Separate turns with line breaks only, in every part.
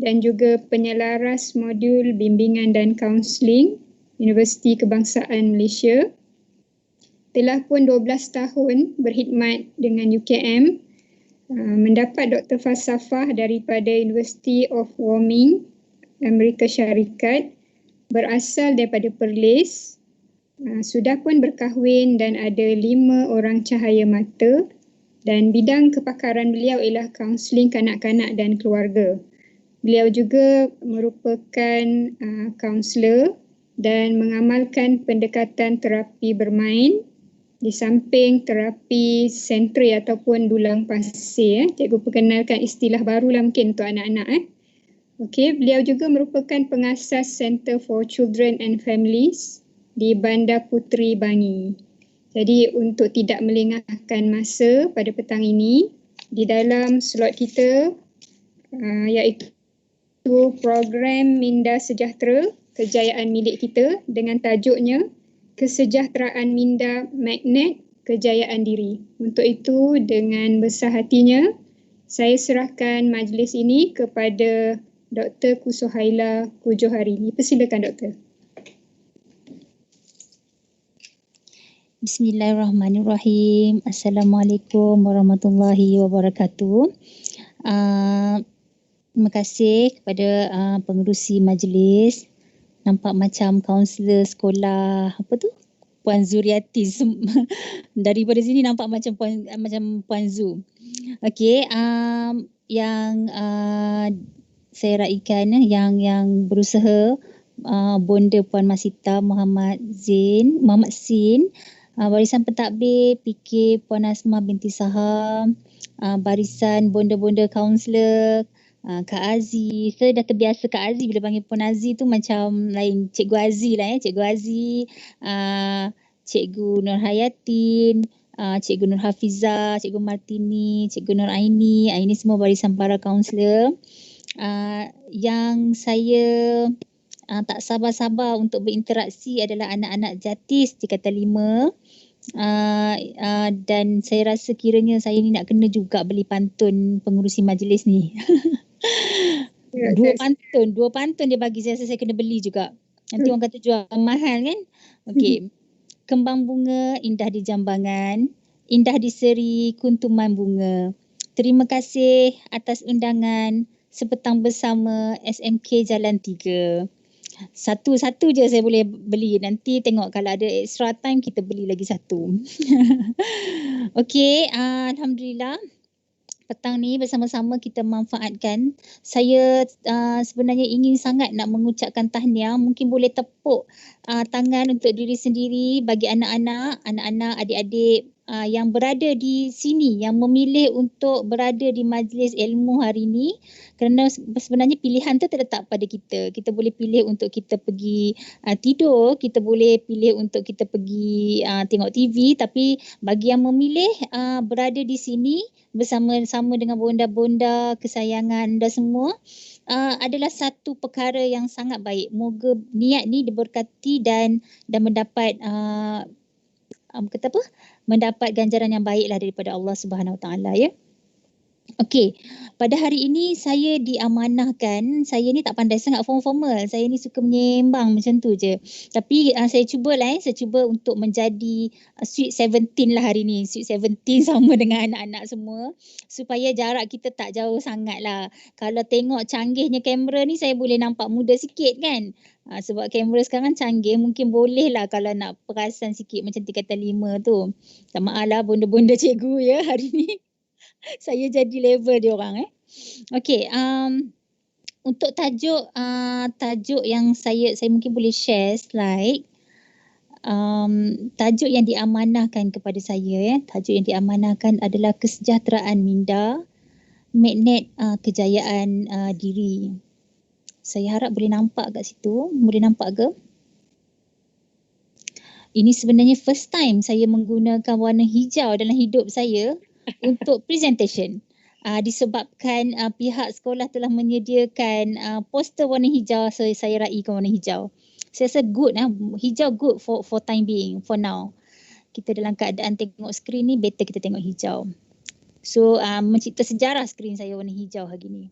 dan juga penyelaras modul bimbingan dan kaunseling Universiti Kebangsaan Malaysia. Telah pun 12 tahun berkhidmat dengan UKM, mendapat Doktor Falsafah daripada University of Wyoming, Amerika Syarikat, berasal daripada Perlis. Sudah pun berkahwin dan ada 5 orang cahaya mata, dan bidang kepakaran beliau ialah kaunseling kanak-kanak dan keluarga. Beliau juga merupakan kaunselor dan mengamalkan pendekatan terapi bermain di samping terapi sentri ataupun dulang pasir. Cikgu perkenalkan istilah barulah mungkin untuk anak-anak. Okey, beliau juga merupakan pengasas Center for Children and Families di Bandar Puteri Bangi. Jadi untuk tidak melengahkan masa pada petang ini, di dalam slot kita iaitu program Minda Sejahtera, kejayaan milik kita, dengan tajuknya Kesejahteraan Minda Magnet Kejayaan Diri. Untuk itu, dengan besar hatinya, saya serahkan majlis ini kepada Dr. Kusuhaila Kujoharini. Persilakan, Doktor.
Bismillahirrahmanirrahim. Assalamualaikum warahmatullahi wabarakatuh. Terima kasih kepada pengerusi majlis. Nampak macam kaunselor sekolah Puan Zuriati. Daripada sini nampak macam Puan Zu. Okey, yang saya raikan yang berusaha bonda Puan Masita Muhammad Sin, barisan pentadbir PK Puan Asma binti Saham, barisan bonda-bonda kaunselor Kak Azi. Saya dah terbiasa Kak Azi, bila panggil Puan Azi tu macam lain. Cikgu Azi lah ya. Cikgu Azi, Cikgu Nur Hayatin, Cikgu Nur Hafizah, Cikgu Martini, Cikgu Nur Aini. Ini semua barisan para kaunselor. Yang saya tak sabar-sabar untuk berinteraksi adalah anak-anak Jatis di Kata 5. Dan saya rasa kiranya saya ni nak kena juga beli pantun pengurusi majlis ni. Dua pantun dia bagi, saya rasa saya kena beli juga. Nanti orang kata jual mahal kan. Okey. Kembang bunga indah di jambangan, indah di seri kuntuman bunga. Terima kasih atas undangan sepetang bersama SMK Jalan 3. Satu-satu je saya boleh beli. Nanti tengok kalau ada extra time kita beli lagi satu. Okey, alhamdulillah. Petang ni bersama-sama kita manfaatkan. Saya sebenarnya ingin sangat nak mengucapkan tahniah. Mungkin boleh tepuk tangan untuk diri sendiri bagi anak-anak, adik-adik yang berada di sini, yang memilih untuk berada di majlis ilmu hari ini. Kerana sebenarnya pilihan tu terletak pada kita. Kita boleh pilih untuk kita pergi tidur, kita boleh pilih untuk kita pergi tengok TV. Tapi bagi yang memilih berada di sini bersama-sama dengan bonda-bonda kesayangan anda semua, adalah satu perkara yang sangat baik. Moga niat ni diberkati dan mendapat mendapat ganjaran yang baiklah daripada Allah Subhanahu Wa Taala ya. Okey, pada hari ini saya diamanahkan. Saya ni tak pandai sangat formal. Saya ni suka menyembang macam tu je. Tapi saya cubalah saya cuba untuk menjadi Sweet 17 lah hari ni. Sweet 17 sama dengan anak-anak semua, supaya jarak kita tak jauh sangat lah. Kalau tengok canggihnya kamera ni, saya boleh nampak muda sikit kan. Sebab kamera sekarang canggih, mungkin boleh lah kalau nak perasan sikit macam 3x5 tu. Tak maaf lah bonda-bonda cikgu ya hari ni. Saya jadi level dia orang Okey, untuk tajuk yang saya mungkin boleh share slide. Tajuk yang diamanahkan kepada saya tajuk yang diamanahkan adalah kesejahteraan minda, magnet kejayaan diri. Saya harap boleh nampak kat situ. Boleh nampak ke? Ini sebenarnya first time saya menggunakan warna hijau dalam hidup saya untuk presentation. Disebabkan pihak sekolah telah menyediakan poster warna hijau, so saya raikan warna hijau. Saya rasa good hijau good for time being, for now. Kita dalam keadaan tengok skrin ni, better kita tengok hijau. So mencipta sejarah skrin saya warna hijau hari ni.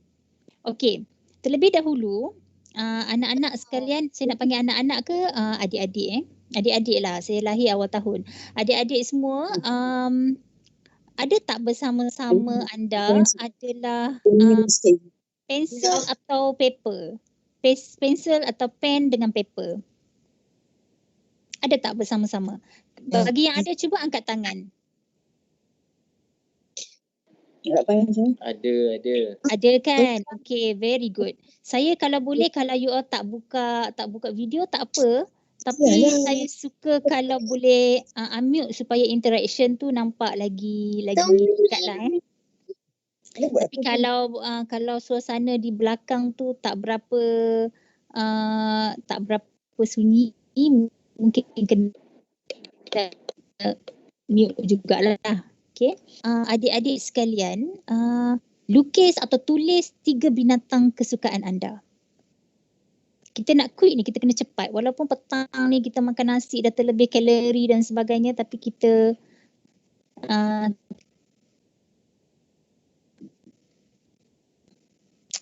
Okey, terlebih dahulu anak-anak sekalian, saya nak panggil anak-anak ke adik-adik adik-adik lah, saya lahir awal tahun. Adik-adik semua ada tak bersama-sama anda adalah pensel atau paper? Pensel atau pen dengan paper? Ada tak bersama-sama? Bagi yang ada, cuba angkat tangan.
Ada.
Ada kan? Okay, very good. Saya kalau boleh, kalau you all tak buka video tak apa. Tapi saya suka kalau boleh unmute supaya interaction tu nampak lagi dekat lah Tapi kalau suasana di belakang tu tak berapa sunyi, mungkin kena mute jugalah. Okay. Adik-adik sekalian, lukis atau tulis 3 binatang kesukaan anda. Kita nak quick ni, kita kena cepat. Walaupun petang ni kita makan nasi dah terlebih kalori dan sebagainya, tapi kita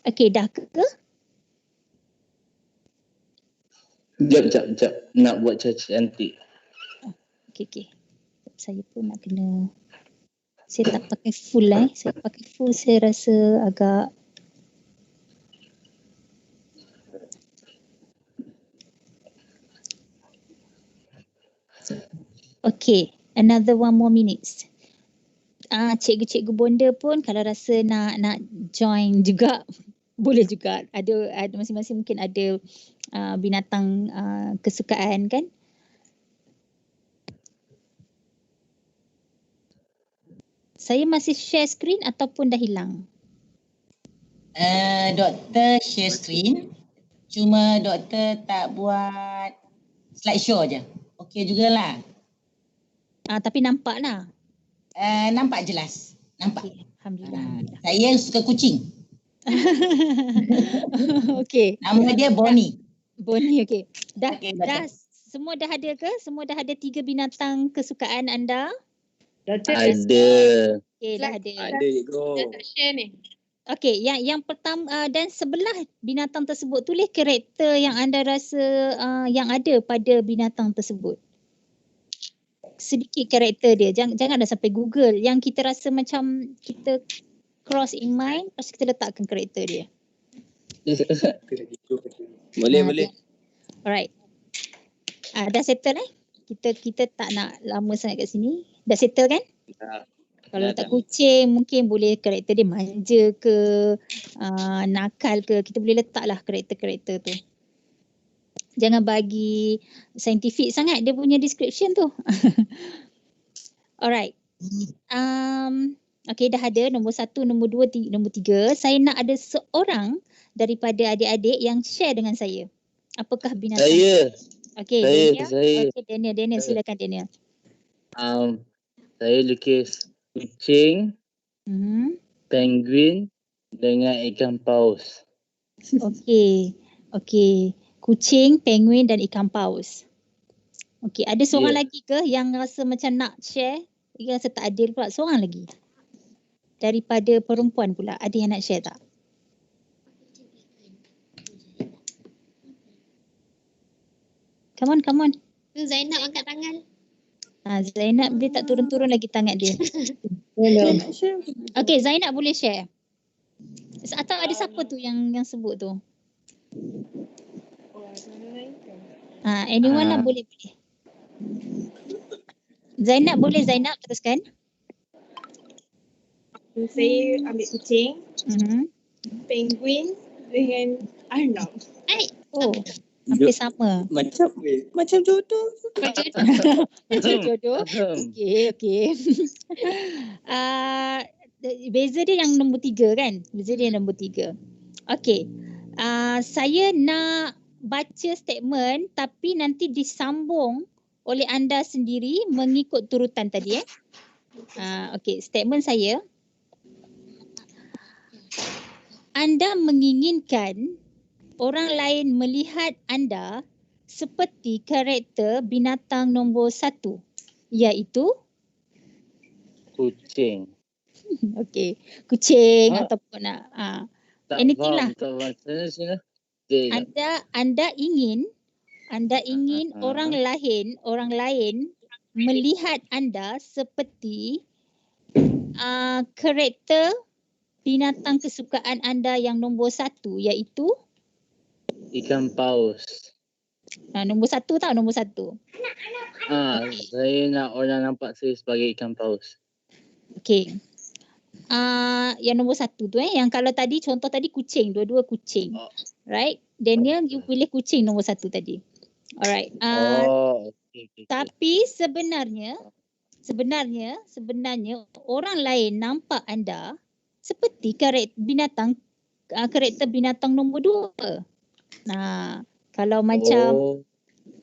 okay, dah ke?
Sekejap. Nak buat cantik.
Okay. Saya pun nak kena, saya tak pakai full Saya pakai full, saya rasa agak okay, another 1 more minutes. Cikgu-cikgu bonda pun kalau rasa nak join juga boleh juga. Ada masing-masing mungkin ada binatang kesukaan kan. Saya masih share screen ataupun dah hilang?
Doktor share screen. Cuma doktor tak buat slideshow je. Okey jugalah.
Tapi nampak lah.
Nampak jelas. Nampak.
Okay, Alhamdulillah.
Saya suka kucing.
Okey.
Nama dia Bonnie.
Bonnie, okey. Dah
Semua
dah ada ke? Semua dah ada 3 binatang kesukaan anda?
Ada.
Okey, dah ada.
Ada go.
Dah tak share ni.
Okey, yang pertama dan sebelah binatang tersebut tulis karakter yang anda rasa yang ada pada binatang tersebut. Sedikit karakter dia. Jangan dah sampai Google. Yang kita rasa macam kita cross in mind, lepas kita letakkan karakter dia.
Boleh.
Alright. Dah settle Kita tak nak lama sangat kat sini. Dah settle kan? Kalau letak kucing mungkin boleh karakter dia manja ke, nakal ke, kita boleh letaklah karakter-karakter tu. Jangan bagi saintifik sangat dia punya description tu. Alright. Okay, dah ada nombor 1, nombor 2, nombor 3. Saya nak ada seorang daripada adik-adik yang share dengan saya. Apakah binatang?
Saya.
Okay,
Saya.
Okay, Daniel, silakan Daniel.
Saya lukis kucing, penguin dengan ikan paus.
Okay. Kucing, penguin dan ikan paus. Okay, ada seorang lagi ke yang rasa macam nak share? Yang rasa tak adil pula, seorang lagi. Daripada perempuan pula, ada yang nak share tak? Come on.
Tu Zainab angkat tangan.
Zainab dia tak turun-turun lagi tangan dia. Okay, Zainab boleh share. Atau ada siapa tu yang sebut tu? Anyone lah boleh. Zainab teruskan.
Saya ambil kucing, penguin dengan Arnab.
Hampir sama.
Macam jodoh.
Macam jodoh. Okay. Beza dia yang nombor 3 kan? Okay. Saya nak baca statement tapi nanti disambung oleh anda sendiri mengikut turutan tadi. Okay, statement saya. Anda menginginkan orang lain melihat anda seperti karakter binatang nombor 1, iaitu
Kucing.
okey, kucing ataupun Anything lah.
Tak faham. Sini. Okay.
Anda ingin orang lain melihat anda seperti karakter binatang kesukaan anda yang nombor 1, iaitu
Ikan paus.
nombor 1 tau, nombor 1.
Saya nak orang nampak saya sebagai ikan paus.
Okey. Yang nombor 1 tu yang kalau tadi contoh tadi kucing, dua-dua kucing. Right? Daniel, you pilih kucing nombor 1 tadi. Alright.
Okay.
Tapi sebenarnya orang lain nampak anda seperti karakter binatang nombor 2. Nah, kalau macam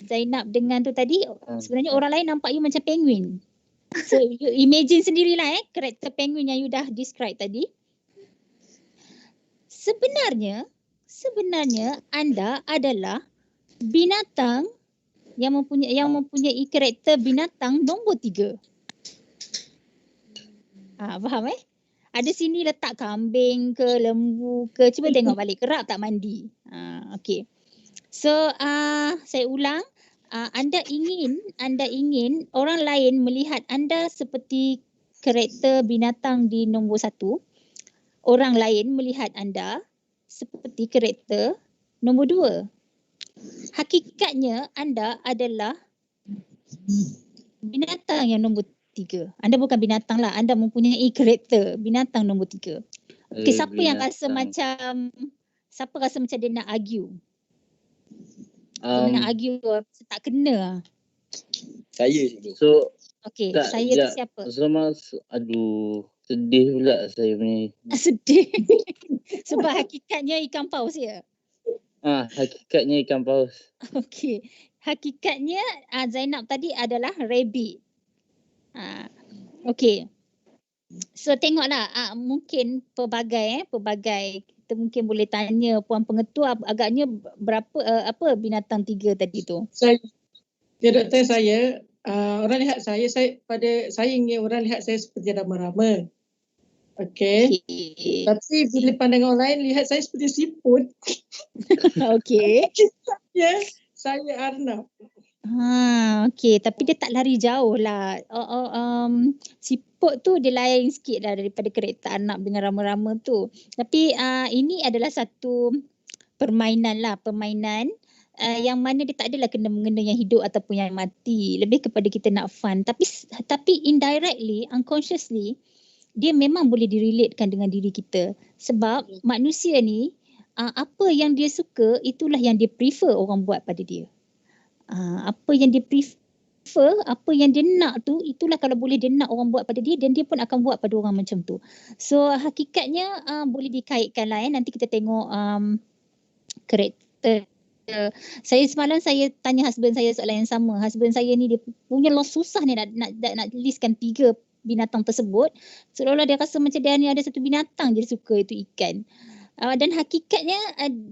Zainab dengan tu tadi, sebenarnya orang lain nampak you macam penguin. So you imagine sendirilah karakter penguin yang you dah describe tadi. Sebenarnya anda adalah binatang yang mempunyai karakter binatang nombor 3. Faham Ada sini letak kambing ke lembu ke, cuba tengok balik kerap tak mandi. Okey. So saya ulang, anda ingin orang lain melihat anda seperti karakter binatang di nombor 1. Orang lain melihat anda seperti karakter nombor 2. Hakikatnya anda adalah binatang yang nombor 3. Anda bukan binatang lah, anda mempunyai karakter binatang nombor 3. Okey, siapa rasa macam dia nak argue? Dia nak argue tak kena.
Saya je. So,
okey, saya tu siapa?
Sedih pula saya punya.
Sedih. Sebab hakikatnya ikan paus ya.
Hakikatnya ikan paus.
Okey. Hakikatnya Zainab tadi adalah rabbit. Okey. So tengoklah mungkin pelbagai kita mungkin boleh tanya Puan Pengetua agaknya berapa binatang 3 tadi tu.
Doktor, saya orang lihat saya ingin orang lihat saya seperti rama-rama. Okey. Tapi bila pandangan orang lain lihat saya seperti siput.
Okey.
Saya Arnab.
Okey, tapi dia tak lari jauh lah. Siput tu dia lain sikit lah daripada karakter Arnab dengan rama-rama tu. Tapi ini adalah satu permainan yang mana dia tak adalah kena-mengena yang hidup ataupun yang mati. Lebih kepada kita nak fun. Tapi indirectly, unconsciously, dia memang boleh direlatekan dengan diri kita. Sebab manusia ni, apa yang dia suka, itulah yang dia prefer orang buat pada dia. Apa yang dia prefer, apa yang dia nak tu, itulah kalau boleh dia nak orang buat pada dia, dan dia pun akan buat pada orang macam tu. So hakikatnya boleh dikaitkan lah nanti kita tengok karakter. Semalam saya tanya husband saya soalan yang sama. Husband saya ni dia punya susah ni nak listkan 3 binatang tersebut. Seolah-olah dia rasa macam dia ni ada satu binatang je dia suka, itu ikan. Dan hakikatnya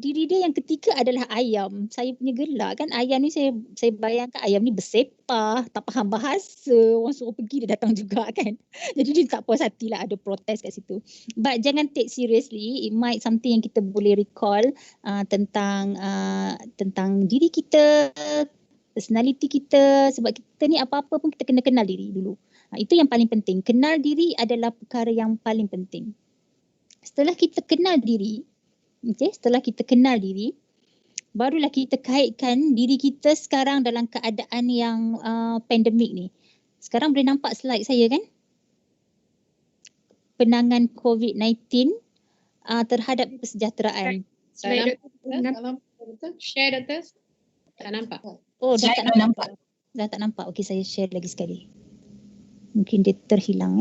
diri dia yang ketiga adalah ayam. Saya punya gelak kan, ayam ni saya bayangkan ayam ni bersepah, tak faham bahasa, orang suruh pergi dia datang juga kan. Jadi dia tak puas hati lah, ada protes kat situ. But jangan take seriously, it might something yang kita boleh recall tentang diri kita, personality kita. Sebab kita ni apa-apa pun kita kena kenal diri dulu. Itu yang paling penting. Kenal diri adalah perkara yang paling penting. Setelah kita kenal diri, barulah kita kaitkan diri kita sekarang dalam keadaan yang pandemik ni. Sekarang boleh nampak slide saya kan? Penanganan COVID-19 terhadap kesejahteraan.
Slide
Share doktor. Tak nampak.
Oh, dah tak nampak. Dah tak nampak. Okey, saya share lagi sekali. Mungkin dia terhilang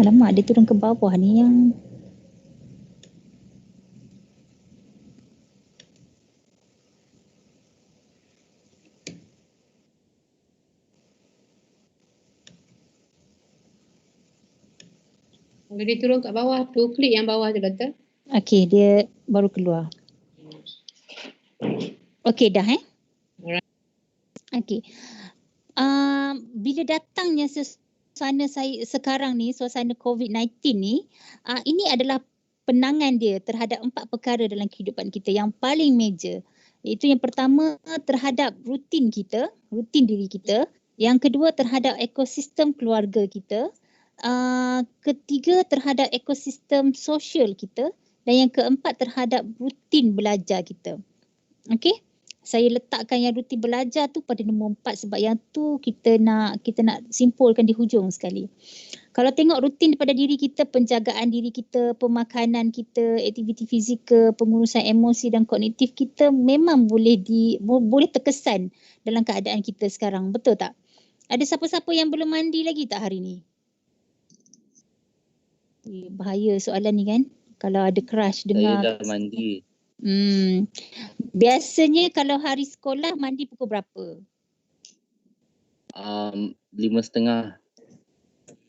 Alamak, dia turun ke bawah ni yang
Kalau dia turun kat bawah, tu klik yang bawah tu doktor.
okey, dia baru keluar. Okey dah Okey. Bila datangnya suasana saya sekarang ni, suasana COVID-19 ni, ini adalah penangan dia terhadap 4 perkara dalam kehidupan kita yang paling major. Iaitu yang pertama terhadap rutin diri kita. Yang kedua terhadap ekosistem keluarga kita. Ketiga terhadap ekosistem sosial kita. Dan yang keempat terhadap rutin belajar kita. Okey? Saya letakkan yang rutin belajar tu pada nombor 4 sebab yang tu kita nak simpulkan di hujung sekali. Kalau tengok rutin pada diri kita, penjagaan diri kita, pemakanan kita, aktiviti fizikal, pengurusan emosi dan kognitif kita memang boleh terkesan dalam keadaan kita sekarang. Betul tak? Ada siapa-siapa yang belum mandi lagi tak hari ni? Bahaya soalan ni kan. Kalau ada crush dengar.
Saya dah mandi.
Biasanya kalau hari sekolah mandi pukul berapa?
5:30.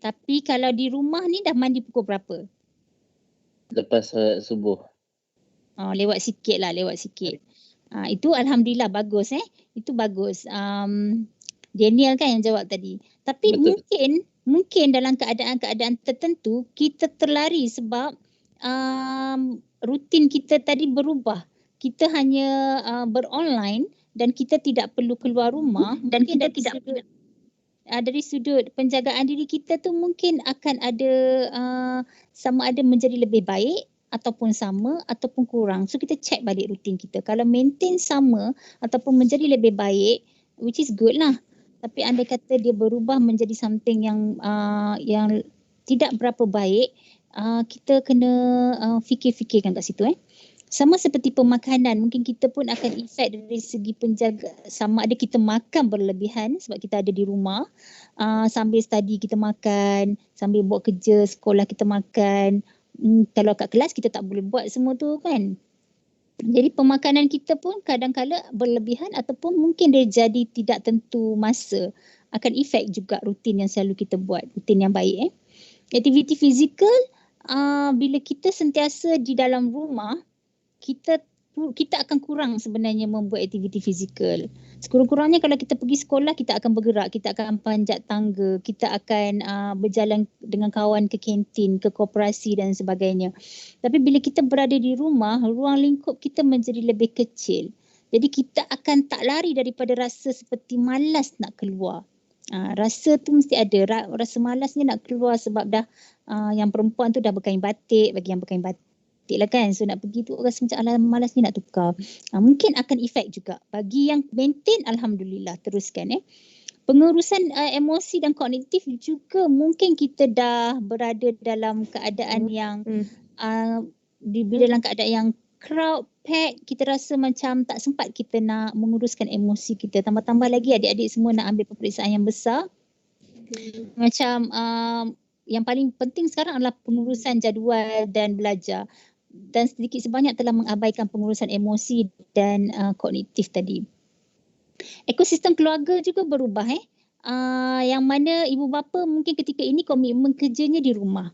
Tapi kalau di rumah ni dah mandi pukul berapa?
Lepas subuh.
Lewat sikit. Itu alhamdulillah bagus Itu bagus. Daniel kan yang jawab tadi. Tapi
Betul.
mungkin dalam keadaan-keadaan tertentu kita terlari sebab rutin kita tadi berubah. Kita hanya beronline dan kita tidak perlu keluar rumah dan kita tidak dari sudut penjagaan diri kita tu mungkin akan ada sama ada menjadi lebih baik ataupun sama ataupun kurang. So kita check balik rutin kita. Kalau maintain sama ataupun menjadi lebih baik, which is good lah. Tapi andai kata dia berubah menjadi something yang tidak berapa baik, kita kena fikir-fikirkan kat situ. Sama seperti pemakanan, mungkin kita pun akan efek dari segi penjaga, sama ada kita makan berlebihan sebab kita ada di rumah, sambil study kita makan, sambil buat kerja sekolah kita makan. Kalau kat kelas kita tak boleh buat semua tu kan. Jadi pemakanan kita pun kadang-kala berlebihan ataupun mungkin dia jadi tidak tentu masa, akan efek juga rutin yang selalu kita buat, rutin yang baik. Aktiviti fizikal, bila kita sentiasa di dalam rumah, kita akan kurang sebenarnya membuat aktiviti fizikal. Sekurang-kurangnya kalau kita pergi sekolah, kita akan bergerak, kita akan panjat tangga, kita akan berjalan dengan kawan ke kantin, ke koperasi dan sebagainya. Tapi bila kita berada di rumah, ruang lingkup kita menjadi lebih kecil. Jadi kita akan tak lari daripada rasa seperti malas nak keluar. Rasa tu mesti ada, rasa malasnya nak keluar sebab dah yang perempuan tu dah berkain batik, bagi yang berkain batik lah kan, so nak pergi tu rasa macam malas ni nak tukar. Mungkin akan efek juga. Bagi yang maintain, alhamdulillah, teruskan. Pengurusan emosi dan kognitif juga mungkin kita dah berada dalam keadaan yang dalam keadaan yang crowd, pack, kita rasa macam tak sempat kita nak menguruskan emosi kita. Tambah-tambah lagi adik-adik semua nak ambil peperiksaan yang besar. Macam yang paling penting sekarang adalah pengurusan jadual dan belajar. Dan sedikit sebanyak telah mengabaikan pengurusan emosi dan kognitif tadi. Ekosistem keluarga juga berubah. Yang mana ibu bapa mungkin ketika ini komitmen kerjanya di rumah.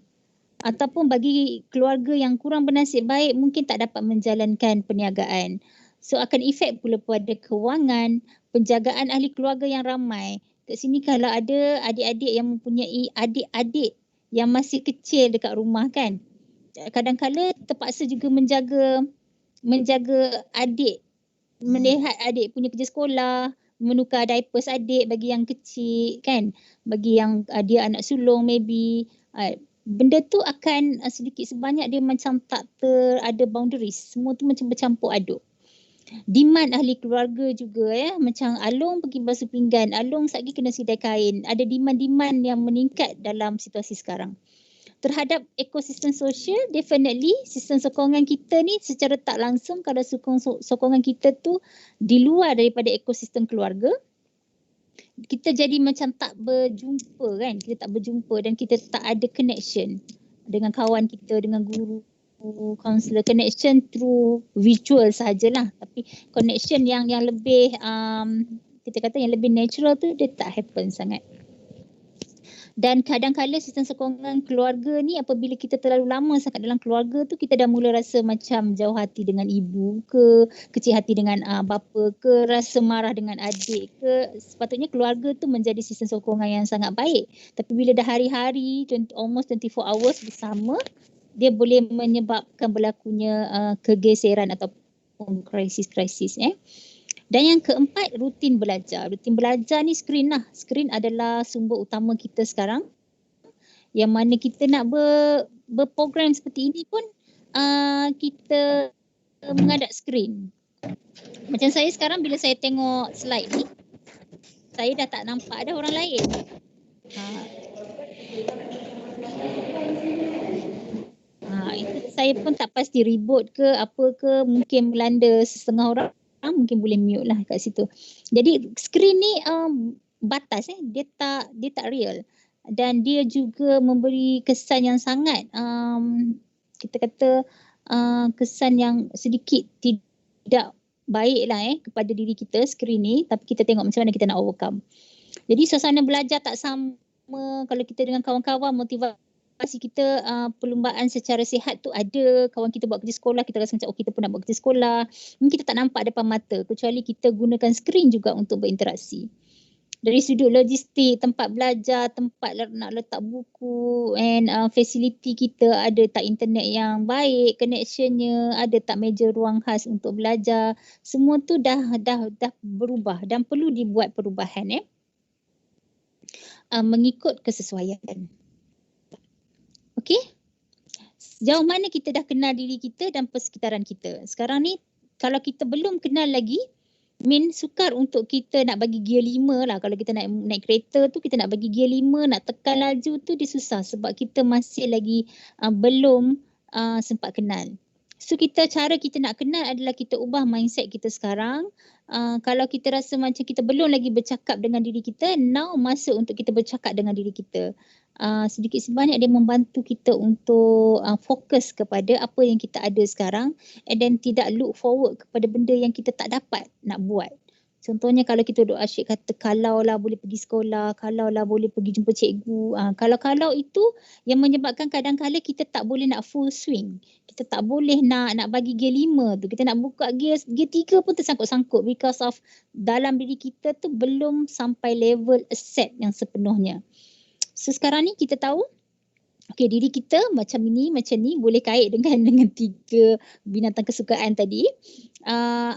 Ataupun bagi keluarga yang kurang bernasib baik mungkin tak dapat menjalankan perniagaan. So akan efek pula pada kewangan, penjagaan ahli keluarga yang ramai. Kat sini kalau ada adik-adik yang mempunyai adik-adik yang masih kecil dekat rumah kan, kadang-kala terpaksa juga menjaga adik, melihat adik punya kerja sekolah, menukar diapers adik bagi yang kecil kan, bagi yang dia anak sulung maybe. Benda tu akan sedikit sebanyak dia macam tak ada boundaries, semua tu macam bercampur aduk. Demand ahli keluarga juga macam Along pergi basuh pinggan, Along satgi kena sidai kain. Ada demand-demand yang meningkat dalam situasi sekarang. Terhadap ekosistem sosial, definitely sistem sokongan kita ni secara tak langsung, kalau sokongan kita tu di luar daripada ekosistem keluarga, kita jadi macam tak berjumpa kan, kita tak berjumpa dan kita tak ada connection dengan kawan kita, dengan guru, counselor. Connection through virtual sahajalah, tapi connection yang lebih kita kata yang lebih natural tu dia tak happen sangat. Dan kadang-kadang sistem sokongan keluarga ni apabila kita terlalu lama sangat dalam keluarga tu, kita dah mula rasa macam jauh hati dengan ibu ke, kecil hati dengan bapa ke, rasa marah dengan adik ke. Sepatutnya keluarga tu menjadi sistem sokongan yang sangat baik. Tapi bila dah hari-hari, almost 24 hours bersama, dia boleh menyebabkan berlakunya kegeseran ataupun krisis-krisis. Dan yang keempat, rutin belajar. Rutin belajar ni skrin lah. Skrin adalah sumber utama kita sekarang. Yang mana kita nak berprogram seperti ini pun kita mengadap skrin. Macam saya sekarang bila saya tengok slide ni, saya dah tak nampak ada orang lain. Itu saya pun tak pasti reboot ke apa ke, mungkin melanda setengah orang. Mungkin boleh mute lah kat situ. Jadi skrin ni batas dia tak real, dan dia juga memberi kesan yang sangat kita kata kesan yang sedikit tidak baik lah kepada diri kita skrin ni. Tapi kita tengok macam mana kita nak overcome. Jadi suasana belajar tak sama kalau kita dengan kawan-kawan. Motivasi kita perlumbaan secara sihat tu ada. Kawan kita buat kerja sekolah, kita rasa macam kita pun nak buat kerja sekolah. Mungkin kita tak nampak depan mata, kecuali kita gunakan skrin juga untuk berinteraksi. Dari sudut logistik, tempat belajar, tempat nak letak buku, and fasiliti kita, ada tak internet yang baik, connectionnya, ada tak meja ruang khas untuk belajar. Semua tu dah berubah dan perlu dibuat perubahan mengikut kesesuaian. Okey? Sejauh mana kita dah kenal diri kita dan persekitaran kita. Sekarang ni kalau kita belum kenal lagi, sukar untuk kita nak bagi gear 5 lah. Kalau kita naik kereta tu, kita nak bagi gear 5, nak tekan laju tu dia susah sebab kita masih lagi belum sempat kenal. So cara kita nak kenal adalah kita ubah mindset kita sekarang. Kalau kita rasa macam kita belum lagi bercakap dengan diri kita, now masa untuk kita bercakap dengan diri kita. Sedikit sebanyak dia membantu kita untuk fokus kepada apa yang kita ada sekarang, and then tidak look forward kepada benda yang kita tak dapat nak buat. Contohnya kalau kita duk asyik kata kalau lah boleh pergi sekolah, kalau lah boleh pergi jumpa cikgu. Kalau itu yang menyebabkan kadang-kadang kita tak boleh nak full swing. Kita tak boleh nak bagi gear 5 tu. Kita nak buka gear 3 pun tersangkut-sangkut because of dalam diri kita tu belum sampai level accept yang sepenuhnya. So sekarang ni kita tahu diri kita macam ni boleh kait dengan 3 binatang kesukaan tadi.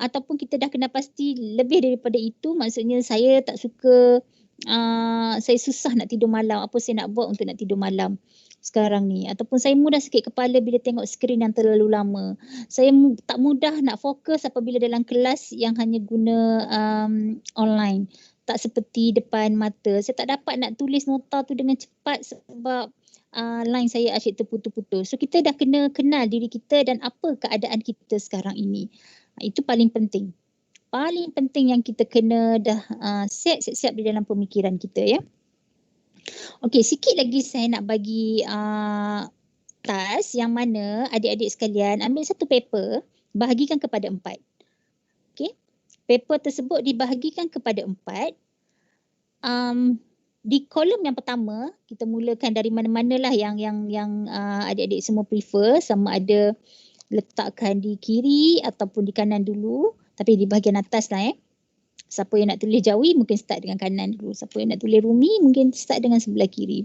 Ataupun kita dah kenal pasti lebih daripada itu, maksudnya saya tak suka, saya susah nak tidur malam, apa saya nak buat untuk nak tidur malam sekarang ni. Ataupun saya mudah sakit kepala bila tengok skrin yang terlalu lama. Saya tak mudah nak fokus apabila dalam kelas yang hanya guna online. Tak seperti depan mata. Saya tak dapat nak tulis nota tu dengan cepat sebab line saya asyik terputus-putus. So kita dah kena kenal diri kita dan apa keadaan kita sekarang ini. Itu paling penting. Paling penting yang kita kena dah siap-siap di dalam pemikiran kita ya. Okey, sikit lagi saya nak bagi task yang mana adik-adik sekalian ambil satu paper, bahagikan kepada 4. Okey. Paper tersebut dibahagikan kepada 4. Di kolom yang pertama, kita mulakan dari mana-manalah yang adik-adik semua prefer, sama ada letakkan di kiri ataupun di kanan dulu, tapi di bahagian atas lah Siapa yang nak tulis Jawi mungkin start dengan kanan dulu. Siapa yang nak tulis Rumi mungkin start dengan sebelah kiri.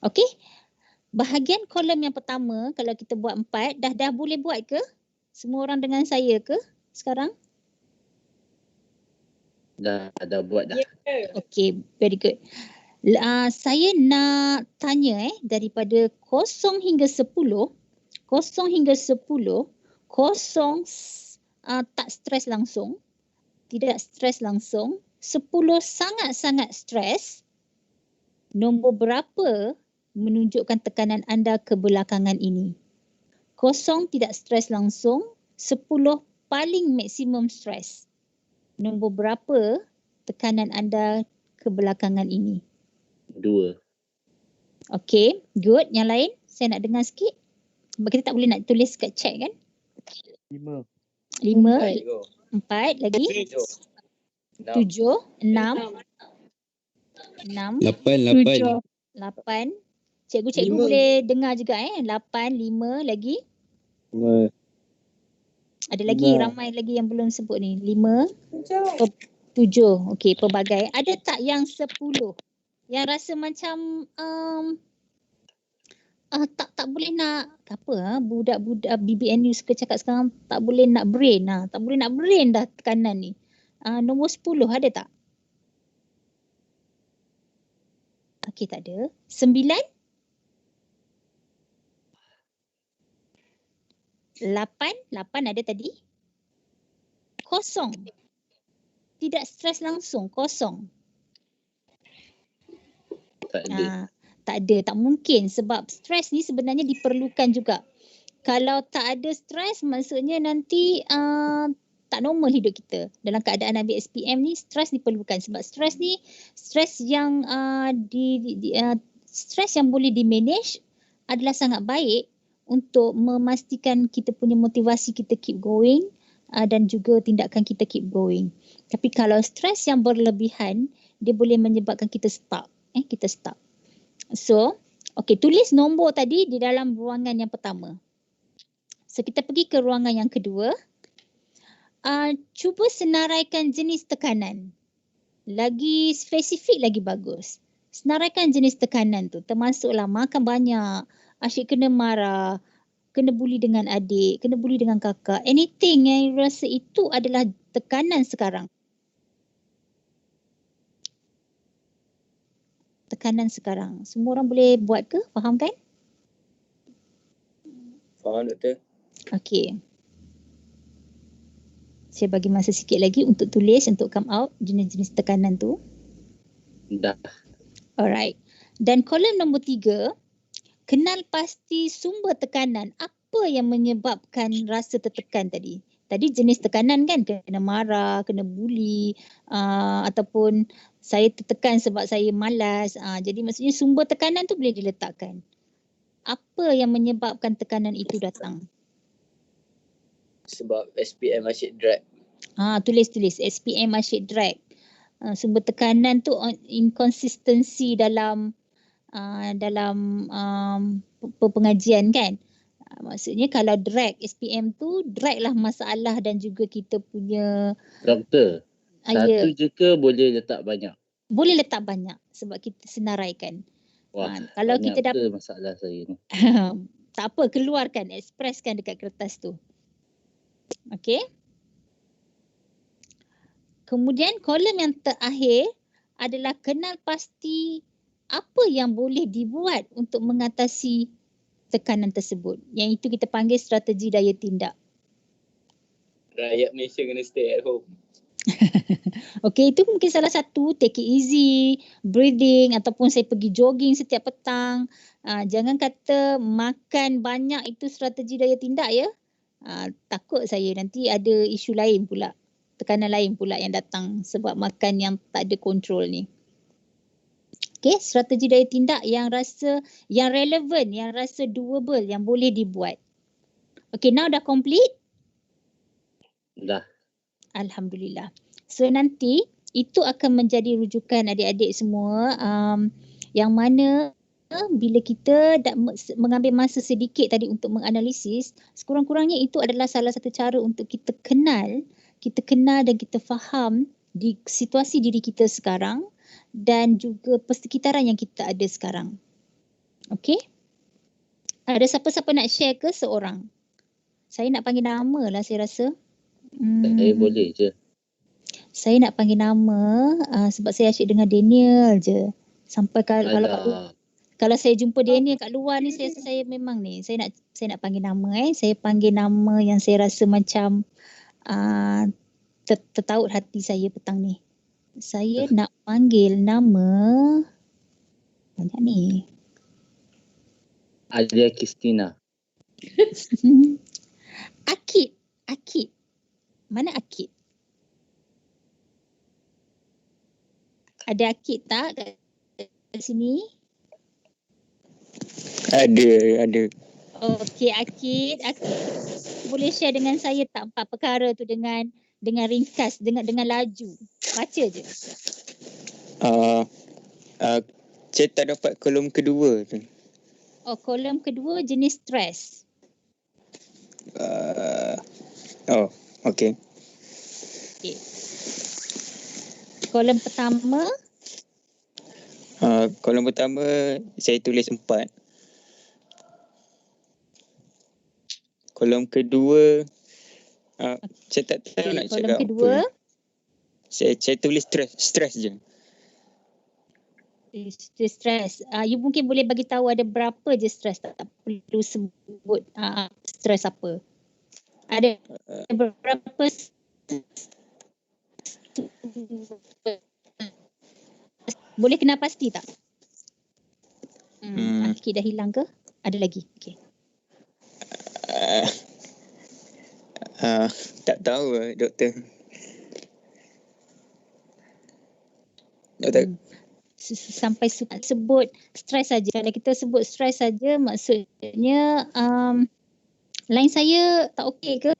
Okey. Bahagian kolom yang pertama, kalau kita buat 4, dah boleh buat ke? Semua orang dengan saya ke sekarang?
Dah buat dah.
Okey, very good. Saya nak tanya daripada 0 hingga 10. 0 hingga 10, 0 tak stres langsung, tidak stres langsung, 10 sangat-sangat stres. Nombor berapa menunjukkan tekanan anda kebelakangan ini? 0 tidak stres langsung, 10 paling maksimum stres. Nombor berapa tekanan anda kebelakangan ini?
2.
Okey, good. Yang lain saya nak dengar sikit. Sebab kita tak boleh nak tulis kat chat kan?
5.
4 lagi. 7, 6.
8.
8. Cikgu
Lima.
boleh dengar juga 8, 5 lagi.
5.
Ada lagi
Lima.
ramai lagi yang belum sebut ni. 5, 7. Okey, pelbagai. Ada tak yang 10? Yang rasa macam tak boleh nak budak-budak BBNU suka cakap sekarang tak boleh nak brain tak boleh nak brain dah tekanan ni. Nombor 10 ada tak? Okey, tak ada. 9? 8 ada tadi. Kosong. Tidak stres langsung, kosong.
Tak ada.
Tak ada, tak mungkin sebab stres ni sebenarnya diperlukan juga. Kalau tak ada stres maksudnya nanti tak normal hidup kita. Dalam keadaan ambil SPM ni stres diperlukan sebab stres ni stres yang stres yang boleh di-manage adalah sangat baik untuk memastikan kita punya motivasi kita keep going dan juga tindakan kita keep going. Tapi kalau stres yang berlebihan dia boleh menyebabkan kita stuck. Kita stuck. So, okey, tulis nombor tadi di dalam ruangan yang pertama. So, kita pergi ke ruangan yang kedua. Cuba senaraikan jenis tekanan. Lagi spesifik lagi bagus. Senaraikan jenis tekanan tu. Termasuklah makan banyak, asyik kena marah, kena bully dengan adik, kena bully dengan kakak. Anything yang rasa itu adalah tekanan sekarang. Tekanan sekarang. Semua orang boleh buat ke? Faham kan?
Faham, Doktor.
Okey. Saya bagi masa sikit lagi untuk tulis, untuk come out jenis-jenis tekanan tu.
Dah.
Alright. Dan kolom nombor 3, kenal pasti sumber tekanan. Apa yang menyebabkan rasa tertekan tadi? Tadi jenis tekanan kan, kena marah, kena bully, ataupun saya tertekan sebab saya malas. Jadi maksudnya sumber tekanan tu boleh diletakkan. Apa yang menyebabkan tekanan itu datang?
Sebab SPM asyik drag.
Tulis SPM asyik drag. Sumber tekanan tu inkonsistensi dalam pengajian kan. Maksudnya kalau drag SPM tu drag lah masalah dan juga kita punya
Doktor, satu je ke boleh letak banyak?
Boleh letak banyak sebab kita senaraikan.
Wah,
Kalau
banyak
kita
ke masalah saya ni?
tak apa, keluarkan, ekspreskan dekat kertas tu. Okey. Kemudian kolom yang terakhir adalah kenal pasti apa yang boleh dibuat untuk mengatasi tekanan tersebut. Yang itu kita panggil strategi daya tindak.
Rakyat Malaysia kena stay at home.
Okey, itu mungkin salah satu, take it easy, breathing ataupun saya pergi jogging setiap petang. Jangan kata makan banyak itu strategi daya tindak ya. Takut saya nanti ada isu lain pula, tekanan lain pula yang datang sebab makan yang tak ada kontrol ni. Okey, strategi daya tindak yang relevan, yang rasa doable, yang boleh dibuat. Okey, now dah complete?
Dah.
Alhamdulillah. So nanti itu akan menjadi rujukan adik-adik semua yang mana bila kita mengambil masa sedikit tadi untuk menganalisis, sekurang-kurangnya itu adalah salah satu cara untuk kita kenal dan kita faham di situasi diri kita sekarang dan juga persekitaran yang kita ada sekarang. Okey? Ada siapa-siapa nak share ke seorang? Saya nak panggil nama lah saya rasa.
Saya boleh je.
Saya nak panggil nama sebab saya asyik dengar Daniel je. Sampai kalau saya jumpa Daniel kat luar ni saya memang ni saya nak panggil nama Saya panggil nama yang saya rasa macam tertaut hati saya petang ni. Saya nak panggil nama banyak ni.
Alia Kristina.
Akid. Mana Akid? Ada Akid tak kat sini?
Ada.
Okey, Akid boleh share dengan saya tak 4 perkara tu dengan ringkas, dengan laju. Baca je.
saya tak dapat kolom kedua tu.
Oh, kolom kedua jenis stres.
Oh, okey.
Okay. Kolom pertama,
Kolom pertama saya tulis 4. Kolom kedua saya tak tahu nak
kolom
cakap
kedua,
apa. Saya tulis stres je.
stres. You mungkin boleh bagi tahu ada berapa je stres, tak perlu sebut stres apa. Ada berapa boleh kenal pasti tak? Akid dah hilang ke? Ada lagi? Okey.
Tak tahu doktor. Doktor.
Sampai sebut stres saja. Kalau kita sebut stres saja, maksudnya line saya tak okey ke?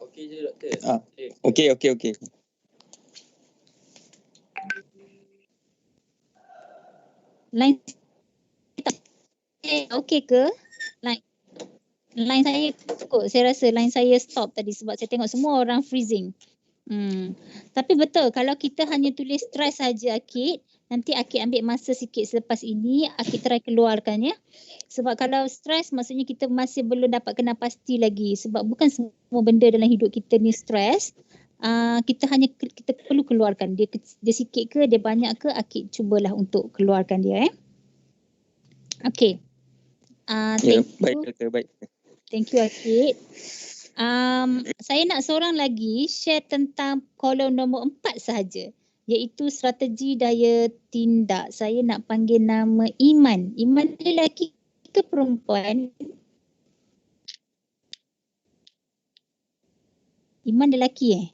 Okey je doktor.
Okey.
Line tak okey ke? Line saya kot. Saya rasa line saya stop tadi sebab saya tengok semua orang freezing. Tapi betul, kalau kita hanya tulis stres saja Akid, nanti Akid ambil masa sikit selepas ini, Akid try keluarkan ya. Sebab kalau stres maksudnya kita masih belum dapat kenal pasti lagi. Sebab bukan semua benda dalam hidup kita ni stres. Kita perlu keluarkan. Dia sikit ke, dia banyak ke, Akid cubalah untuk keluarkan dia. Okay.
Baik doktor, baik.
Thank you Akid. Saya nak seorang lagi share tentang kolom nombor 4 sahaja, iaitu strategi daya tindak. Saya nak panggil nama Iman. Iman lelaki ke perempuan? Iman lelaki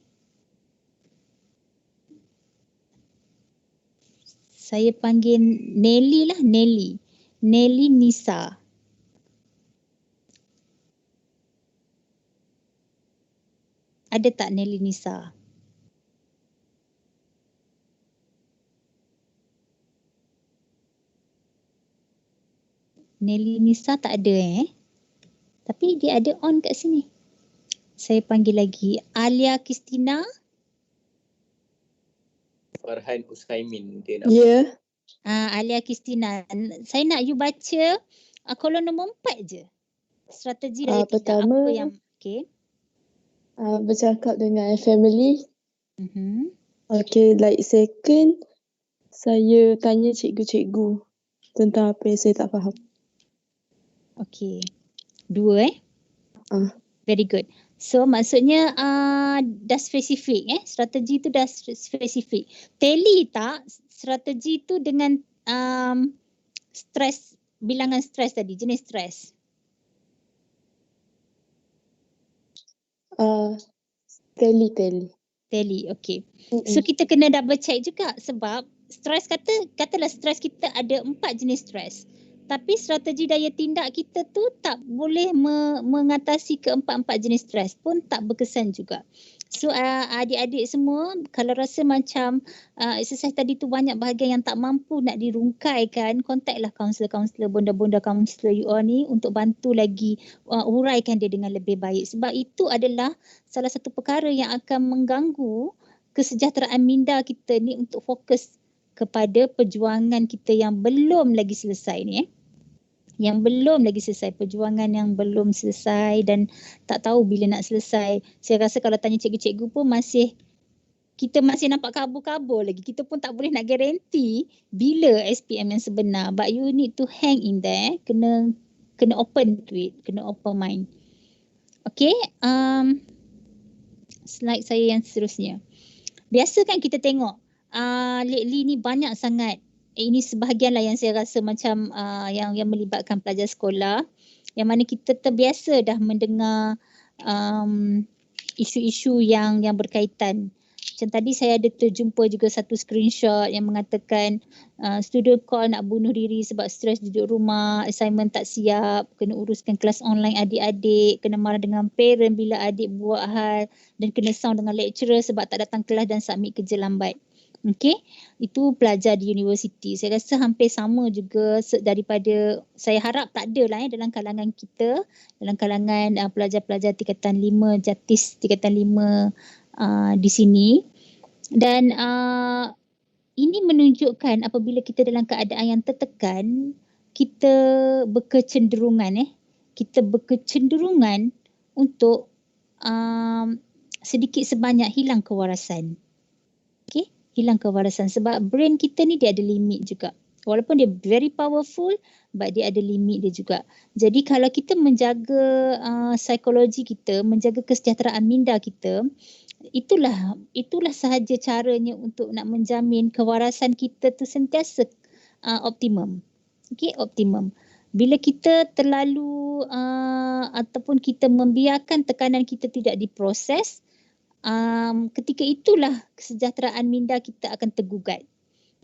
Saya panggil Nelly lah, Nelly Nisa. Ada tak Nelly Nisa? Nelly Nisa tak ada Tapi dia ada on kat sini. Saya panggil lagi Alia Kristina.
Farhan Usaimin dia nak.
Ya.
Alia Kristina. Saya nak you baca kolom nombor 4 je. Strategi daya tindak.
Pertama,
apa yang
bercakap dengan family.
Okay.
Like second, saya tanya cikgu-cikgu tentang apa yang saya tak faham.
Okay. 2 Very good. So maksudnya dah spesifik strategi tu dah spesifik. Tally tak strategi tu dengan stres, bilangan stres tadi, jenis stres? Tally, okay. So kita kena double check juga sebab stres katalah stres kita ada 4 jenis stres. Tapi strategi daya tindak kita tu tak boleh mengatasi keempat-empat jenis stres pun tak berkesan juga. So adik-adik semua kalau rasa macam exercise tadi tu banyak bahagian yang tak mampu nak dirungkaikan, kontaklah kaunselor-kaunselor, bonda-bonda kaunselor you all ni untuk bantu lagi uraikan dia dengan lebih baik. Sebab itu adalah salah satu perkara yang akan mengganggu kesejahteraan minda kita ni untuk fokus kepada perjuangan kita yang belum lagi selesai ni perjuangan yang belum selesai dan tak tahu bila nak selesai. Saya rasa kalau tanya cikgu-cikgu pun kita masih nampak kabur-kabur lagi. Kita pun tak boleh nak guarantee bila SPM yang sebenar. But you need to hang in there. Kena open to it. Kena open mind. Okay. Slide saya yang seterusnya. Biasa kan kita tengok lately ni banyak sangat. Ini sebahagianlah yang saya rasa macam yang melibatkan pelajar sekolah, yang mana kita terbiasa dah mendengar isu-isu yang berkaitan. Macam tadi saya ada terjumpa juga satu screenshot yang mengatakan student call nak bunuh diri sebab stres duduk rumah, assignment tak siap, kena uruskan kelas online adik-adik, kena marah dengan parent bila adik buat hal dan kena sound dengan lecturer sebab tak datang kelas dan submit kerja lambat. Okey, itu pelajar di universiti. Saya rasa hampir sama juga daripada, saya harap tak ada lah dalam kalangan kita, dalam kalangan pelajar-pelajar tingkatan 5, Jatis tingkatan 5 di sini. Dan ini menunjukkan apabila kita dalam keadaan yang tertekan, kita berkecenderungan untuk sedikit sebanyak hilang kewarasan. Okey, hilang kewarasan sebab brain kita ni dia ada limit juga. Walaupun dia very powerful, but dia ada limit dia juga. Jadi kalau kita menjaga psikologi kita, menjaga kesejahteraan minda kita, itulah sahaja caranya untuk nak menjamin kewarasan kita tu sentiasa optimum. Okey, optimum. Bila kita terlalu ataupun kita membiarkan tekanan kita tidak diproses, ketika itulah kesejahteraan minda kita akan tergugat.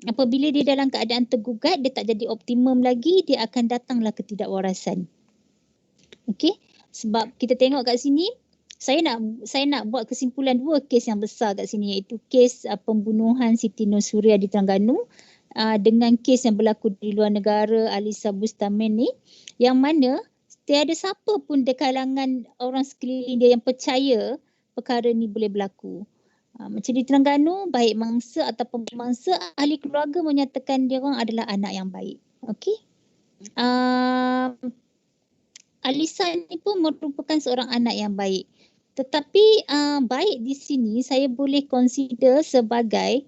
Apabila dia dalam keadaan tergugat, dia tak jadi optimum lagi, dia akan datanglah ketidakwarasan. Okey, sebab kita tengok kat sini, saya nak buat kesimpulan dua kes yang besar kat sini, iaitu kes pembunuhan Siti Nursuria di Terengganu dengan kes yang berlaku di luar negara Alisa Bustaman ni, yang mana tiada siapa pun di kalangan orang sekeliling dia yang percaya perkara ni boleh berlaku. Macam di Terengganu, baik mangsa ataupun pemangsa, ahli keluarga menyatakan dia orang adalah anak yang baik. Okey. Alisa ni pun merupakan seorang anak yang baik. Tetapi baik di sini saya boleh consider sebagai,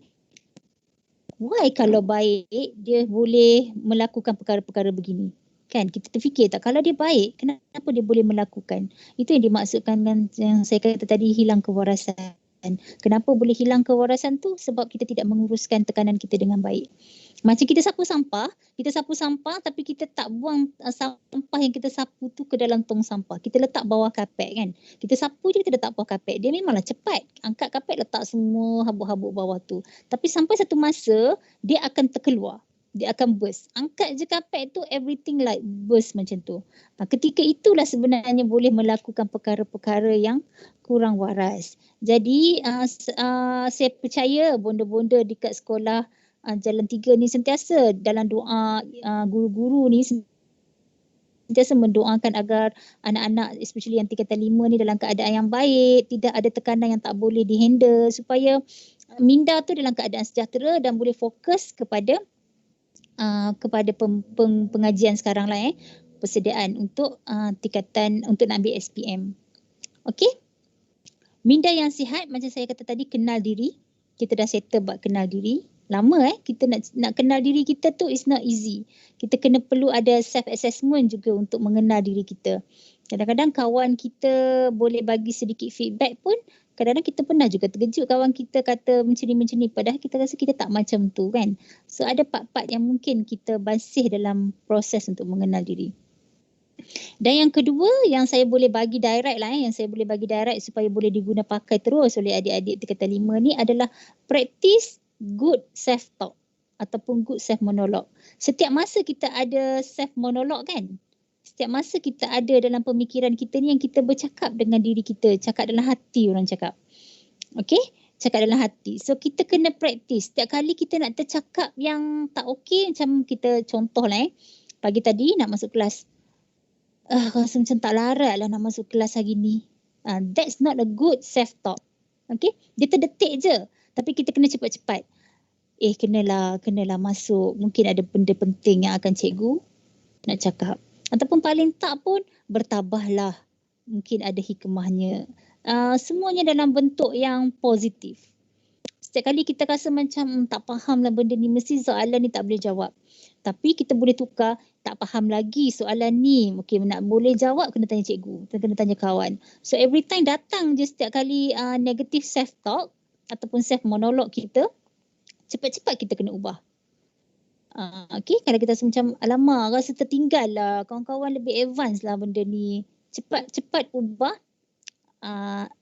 why kalau baik dia boleh melakukan perkara-perkara begini? Kan kita terfikir tak, kalau dia baik kenapa dia boleh melakukan? Itu yang dimaksudkan dengan yang saya kata tadi, hilang kewarasan. Kenapa boleh hilang kewarasan tu? Sebab kita tidak menguruskan tekanan kita dengan baik. Macam kita sapu sampah tapi kita tak buang sampah yang kita sapu tu ke dalam tong sampah. Kita letak bawah kapet kan. Kita sapu je, kita letak bawah kapet. Dia memanglah cepat. Angkat kapet, letak semua habuk-habuk bawah tu. Tapi sampai satu masa dia akan terkeluar. Dia akan burst. Angkat je kapet tu, everything like burst macam tu. Ketika itulah sebenarnya boleh melakukan perkara-perkara yang kurang waras. Jadi saya percaya bonda-bonda dekat sekolah Jalan 3 ni sentiasa dalam doa, guru-guru ni sentiasa mendoakan agar anak-anak especially yang tingkatan 5 ni dalam keadaan yang baik, tidak ada tekanan yang tak boleh dihandle, supaya minda tu dalam keadaan sejahtera dan boleh fokus kepada pengajian sekarang lah, persediaan untuk tingkatan untuk nak ambil SPM. Okey. Minda yang sihat macam saya kata tadi, kenal diri. Kita dah settle buat kenal diri. Lama kita nak kenal diri kita tu is not easy. Kita perlu ada self assessment juga untuk mengenal diri kita. Kadang-kadang kawan kita boleh bagi sedikit feedback pun, kadang-kadang kita pernah juga terkejut kawan kita kata macam ni, padahal kita rasa kita tak macam tu kan. So ada part-part yang mungkin kita basih dalam proses untuk mengenal diri. Dan yang kedua yang saya boleh bagi direct lah, yang saya boleh bagi direct supaya boleh diguna pakai terus oleh adik-adik tingkatan 5 ni adalah practice good self talk ataupun good self monologue. Setiap masa kita ada self monologue kan. Setiap masa kita ada dalam pemikiran kita ni yang kita bercakap dengan diri kita, cakap dalam hati orang cakap. Okey? Cakap dalam hati. So kita kena practice. Setiap kali kita nak tercakap yang tak okey, macam kita contoh lah pagi tadi nak masuk kelas. Rasa macam tak larat lah nak masuk kelas hari ni. That's not a good self talk. Okey? Dia terdetik je. Tapi kita kena cepat-cepat. Kenalah masuk. Mungkin ada benda penting yang akan cikgu nak cakap. Ataupun paling tak pun bertabahlah. Mungkin ada hikmahnya. Semuanya dalam bentuk yang positif. Setiap kali kita rasa macam tak faham lah benda ni, mesti soalan ni tak boleh jawab. Tapi kita boleh tukar, tak faham lagi soalan ni. Okey, nak boleh jawab kena tanya cikgu, kena tanya kawan. So every time datang je setiap kali negative self talk ataupun self monologue kita, cepat-cepat kita kena ubah. Okey, kalau kita rasa macam alamak rasa tertinggal lah, kawan-kawan lebih advance lah benda ni, cepat-cepat ubah.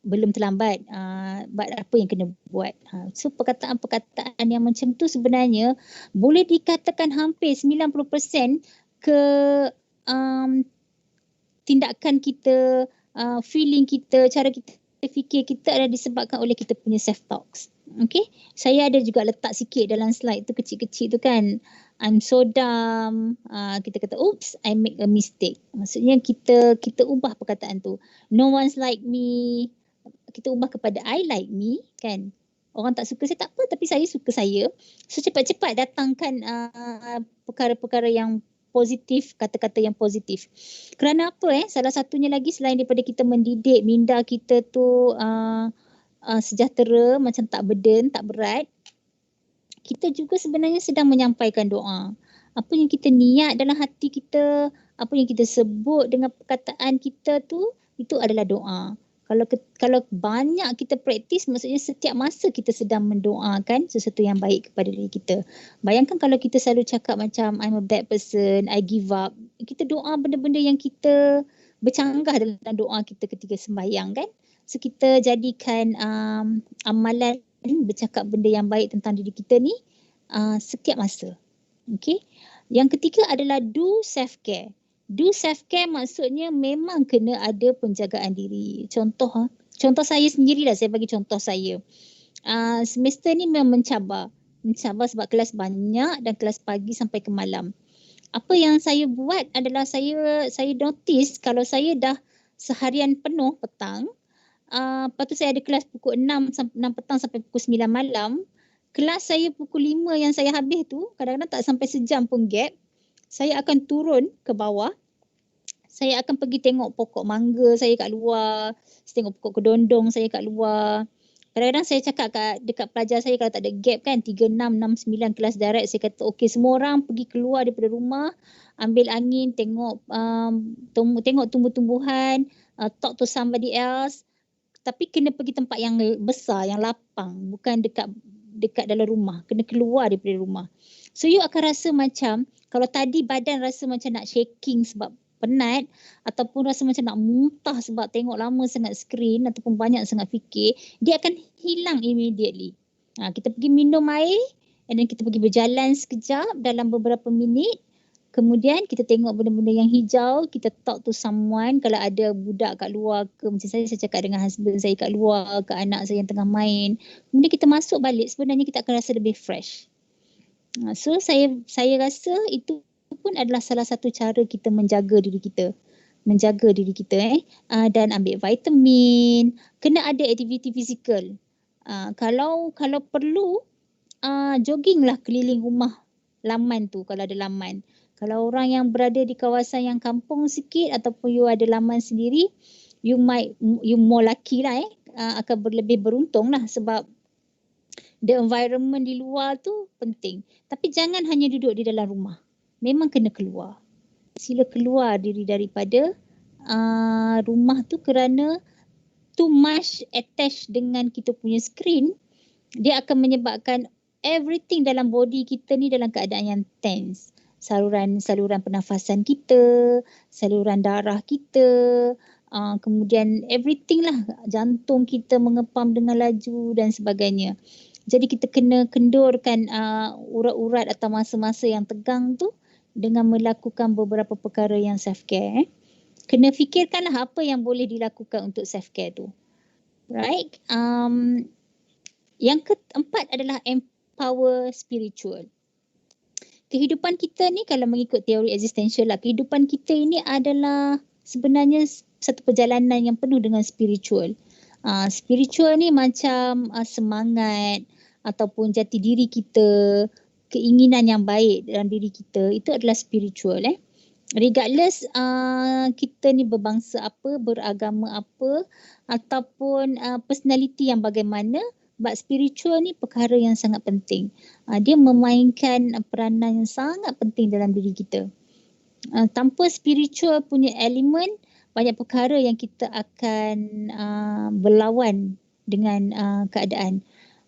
Belum terlambat. Apa yang kena buat. So perkataan-perkataan yang macam tu sebenarnya boleh dikatakan hampir 90% ke tindakan kita, feeling kita, cara kita fikir kita adalah disebabkan oleh kita punya self talks. Okay, saya ada juga letak sikit dalam slide tu kecil-kecil tu kan. I'm so dumb. Kita kata, oops, I make a mistake. Maksudnya kita ubah perkataan tu. No one's like me. Kita ubah kepada I like me kan. Orang tak suka saya tak apa, tapi saya suka saya. So cepat-cepat datangkan perkara-perkara yang positif, kata-kata yang positif. Kerana apa salah satunya lagi selain daripada kita mendidik minda kita tu sejahtera, macam tak burden, tak berat, kita juga sebenarnya sedang menyampaikan doa. Apa yang kita niat dalam hati kita, apa yang kita sebut dengan perkataan kita tu, itu adalah doa. Kalau banyak kita praktis, maksudnya setiap masa kita sedang mendoakan sesuatu yang baik kepada diri kita. Bayangkan kalau kita selalu cakap macam I'm a bad person, I give up. Kita doa benda-benda yang kita bercanggah dalam doa kita ketika sembahyang kan. So kita jadikan amalan bercakap benda yang baik tentang diri kita ni setiap masa. Okay. Yang ketiga adalah do self-care. Do self-care maksudnya memang kena ada penjagaan diri. Contoh saya sendirilah, saya bagi contoh saya. Semester ni memang mencabar sebab kelas banyak dan kelas pagi sampai ke malam. Apa yang saya buat adalah saya notice kalau saya dah seharian penuh petang, lepas tu saya ada kelas pukul 6 petang sampai pukul 9 malam. Kelas saya pukul 5 yang saya habis tu, kadang-kadang tak sampai sejam pun gap. Saya akan turun ke bawah. Saya akan pergi tengok pokok mangga saya kat luar. Saya tengok pokok kedondong saya kat luar. Kadang-kadang saya cakap dekat pelajar saya kalau tak ada gap kan, 3, 6, 6, 9 kelas direct, saya kata okey semua orang pergi keluar daripada rumah, ambil angin, tengok tumbuh-tumbuhan, talk to somebody else. Tapi kena pergi tempat yang besar, yang lapang, bukan dekat dalam rumah, kena keluar daripada rumah. So you akan rasa macam kalau tadi badan rasa macam nak shaking sebab penat ataupun rasa macam nak muntah sebab tengok lama sangat skrin ataupun banyak sangat fikir, dia akan hilang immediately. Kita pergi minum air and then kita pergi berjalan sekejap dalam beberapa minit. Kemudian kita tengok benda-benda yang hijau, kita talk to someone. Kalau ada budak kat luar ke, macam saya cakap dengan husband saya kat luar, ke anak saya yang tengah main. Kemudian kita masuk balik, sebenarnya kita akan rasa lebih fresh. So saya rasa itu pun adalah salah satu cara kita menjaga diri kita. Dan ambil vitamin, kena ada aktiviti fizikal. Kalau perlu, jogging lah keliling rumah laman tu kalau ada laman. Kalau orang yang berada di kawasan yang kampung sikit ataupun you ada laman sendiri, you more lucky lah akan lebih beruntung lah sebab the environment di luar tu penting. Tapi jangan hanya duduk di dalam rumah. Memang kena keluar. Sila keluar diri daripada rumah tu kerana too much attached dengan kita punya screen, dia akan menyebabkan everything dalam body kita ni dalam keadaan yang tense. Saluran pernafasan kita, saluran darah kita, kemudian everything lah, jantung kita mengepam dengan laju dan sebagainya. Jadi kita kena kendurkan urat-urat atau masa-masa yang tegang tu dengan melakukan beberapa perkara yang self-care. Kena fikirkanlah apa yang boleh dilakukan untuk self-care tu. Right? Yang keempat adalah empower spiritual. Kehidupan kita ni kalau mengikut teori existential lah, kehidupan kita ini adalah sebenarnya satu perjalanan yang penuh dengan spiritual. Spiritual ni macam semangat ataupun jati diri kita, keinginan yang baik dalam diri kita, itu adalah spiritual. Regardless kita ni berbangsa apa, beragama apa ataupun personality yang bagaimana, but spiritual ni perkara yang sangat penting. Dia memainkan peranan yang sangat penting dalam diri kita. Tanpa spiritual punya elemen, banyak perkara yang kita akan berlawan dengan keadaan.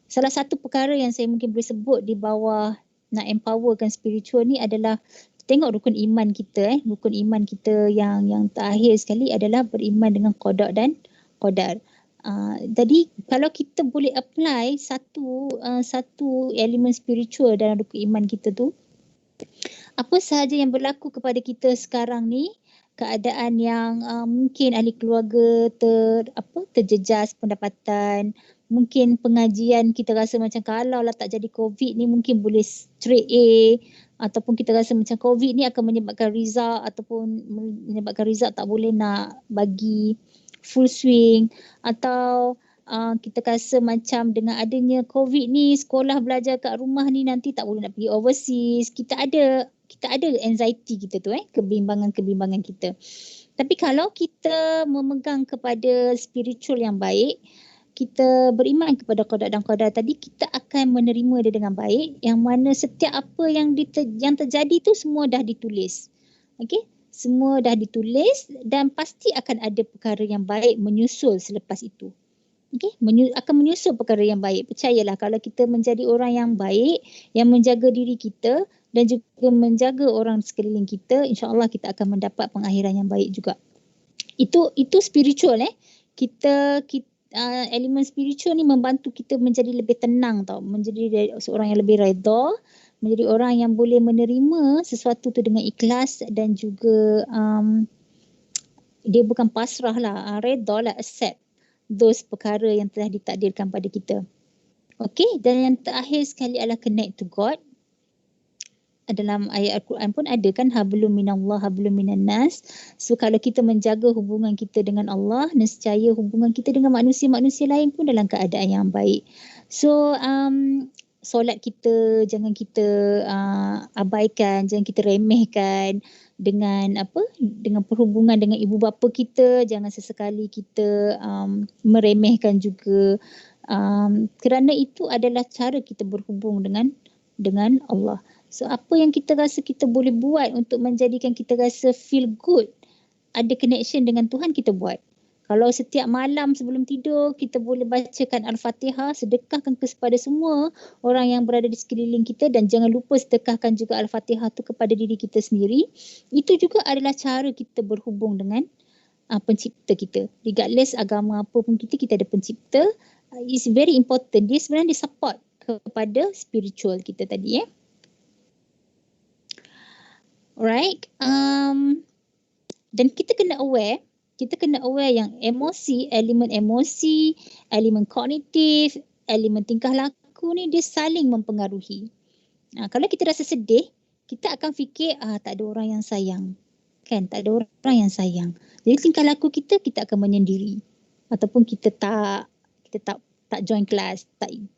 Salah satu perkara yang saya mungkin boleh sebut di bawah nak empowerkan spiritual ni adalah tengok rukun iman kita. Rukun iman kita yang terakhir sekali adalah beriman dengan qada dan qadar. Jadi kalau kita boleh apply satu elemen spiritual dalam rukun iman kita tu, apa sahaja yang berlaku kepada kita sekarang ni, keadaan yang mungkin ahli keluarga terjejas pendapatan, mungkin pengajian kita rasa macam kalau lah tak jadi COVID ni mungkin boleh straight A, ataupun kita rasa macam COVID ni akan menyebabkan result ataupun menyebabkan result tak boleh nak bagi full swing, atau kita rasa macam dengan adanya COVID ni sekolah belajar kat rumah ni nanti tak boleh nak pergi overseas. Kita ada anxiety kita tu, kebimbangan-kebimbangan kita. Tapi kalau kita memegang kepada spiritual yang baik, kita beriman kepada qada dan qadar tadi, kita akan menerima dia dengan baik, yang mana setiap apa yang terjadi tu semua dah ditulis. Okey, semua dah ditulis dan pasti akan ada perkara yang baik menyusul selepas itu. Okey, akan menyusul perkara yang baik. Percayalah, kalau kita menjadi orang yang baik, yang menjaga diri kita dan juga menjaga orang sekeliling kita, insya-Allah kita akan mendapat pengakhiran yang baik juga. Itu spiritual kita elemen spiritual ni membantu kita menjadi lebih tenang tau, menjadi seorang yang lebih redha, menjadi orang yang boleh menerima sesuatu tu dengan ikhlas dan juga dia bukan pasrah lah, redha lah, accept those perkara yang telah ditakdirkan pada kita. Okey, dan yang terakhir sekali adalah connect to God. Dalam ayat Al-Quran pun ada kan, hablum minallah hablum minan nas. So kalau kita menjaga hubungan kita dengan Allah, nescaya hubungan kita dengan manusia-manusia lain pun dalam keadaan yang baik. So solat kita jangan kita abaikan, jangan kita remehkan. Dengan perhubungan dengan ibu bapa kita, jangan sesekali kita meremehkan juga, kerana itu adalah cara kita berhubung dengan Allah. So apa yang kita rasa kita boleh buat untuk menjadikan kita rasa feel good, ada connection dengan Tuhan, kita buat. Kalau setiap malam sebelum tidur kita boleh bacakan Al-Fatihah, sedekahkan kepada semua orang yang berada di sekeliling kita, dan jangan lupa sedekahkan juga Al-Fatihah tu kepada diri kita sendiri. Itu juga adalah cara kita berhubung dengan pencipta kita. Regardless agama apa pun kita ada pencipta. It's very important. Dia sebenarnya support kepada spiritual kita tadi. Alright. Dan kita kena aware yang emosi, elemen kognitif, elemen tingkah laku ni dia saling mempengaruhi. Kalau kita rasa sedih, kita akan fikir tak ada orang yang sayang. Kan, tak ada orang yang sayang. Jadi tingkah laku kita akan menyendiri. Ataupun kita tak join kelas,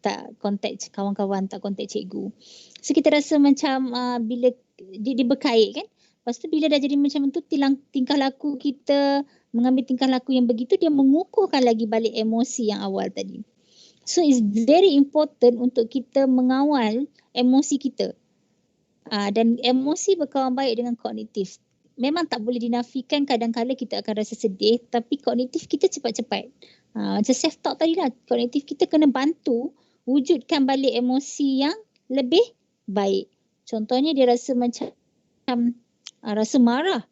tak contact kawan-kawan, tak contact cikgu. So kita rasa macam bila dia berkait kan. Lepas tu bila dah jadi macam tu, tingkah laku kita mengambil tingkah laku yang begitu, dia mengukuhkan lagi balik emosi yang awal tadi. So it's very important untuk kita mengawal emosi kita. Dan emosi berkawan baik dengan kognitif. Memang tak boleh dinafikan, kadang-kadang kita akan rasa sedih, tapi kognitif kita cepat-cepat. Macam self-talk tadi lah, kognitif kita kena bantu wujudkan balik emosi yang lebih baik. Contohnya dia rasa macam rasa marah,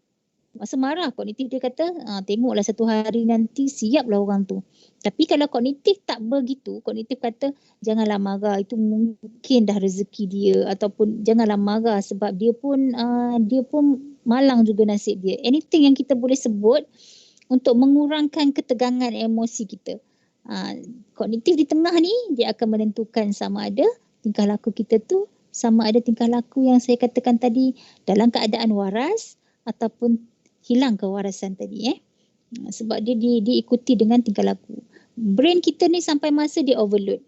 kognitif dia kata tengoklah satu hari nanti siaplah orang tu. Tapi kalau kognitif tak begitu, kognitif kata janganlah marah, itu mungkin dah rezeki dia, ataupun janganlah marah sebab dia pun malang juga nasib dia. Anything yang kita boleh sebut untuk mengurangkan ketegangan emosi kita. Kognitif di tengah ni dia akan menentukan sama ada tingkah laku kita tu, sama ada tingkah laku yang saya katakan tadi dalam keadaan waras ataupun hilang kewarasan tadi. Sebab dia diikuti dengan tingkah laku. Brain kita ni sampai masa dia overload.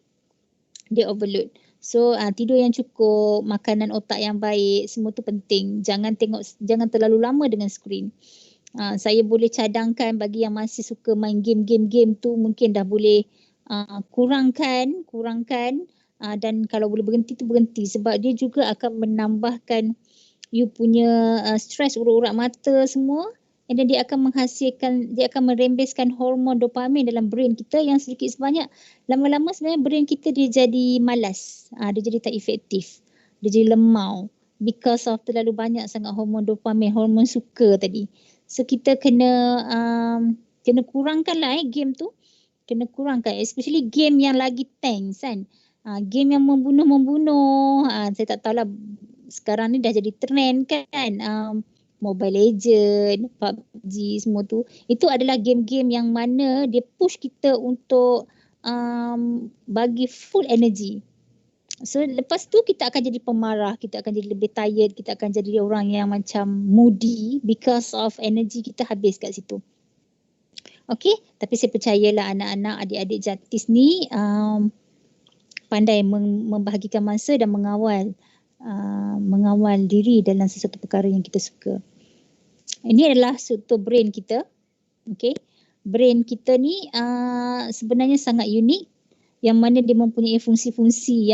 So tidur yang cukup, makanan otak yang baik, semua tu penting. Jangan terlalu lama dengan skrin. Saya boleh cadangkan bagi yang masih suka main game tu, mungkin dah boleh kurangkan dan kalau boleh berhenti tu berhenti, sebab dia juga akan menambahkan you punya stres, urat-urat mata semua, and then dia akan merembeskan hormon dopamin dalam brain kita yang sedikit sebanyak lama-lama sebenarnya brain kita dia jadi malas, dia jadi tak efektif, dia jadi lemau because of terlalu banyak sangat hormon dopamin, hormon suka tadi. So kita kena kurangkan lah game tu, kena kurangkan, especially game yang lagi tense kan. Game yang membunuh, saya tak tahulah sekarang ni dah jadi trend kan, Mobile Legend, PUBG semua tu. Itu adalah game-game yang mana dia push kita untuk bagi full energy. So lepas tu kita akan jadi pemarah, kita akan jadi lebih tired, kita akan jadi orang yang macam moody because of energy kita habis kat situ. Okey, tapi saya percayalah anak-anak, adik-adik Jatis ni pandai membahagikan masa dan mengawal diri dalam sesuatu perkara yang kita suka. Ini adalah struktur brain kita. Okey. Brain kita ni sebenarnya sangat unik, yang mana dia mempunyai fungsi-fungsi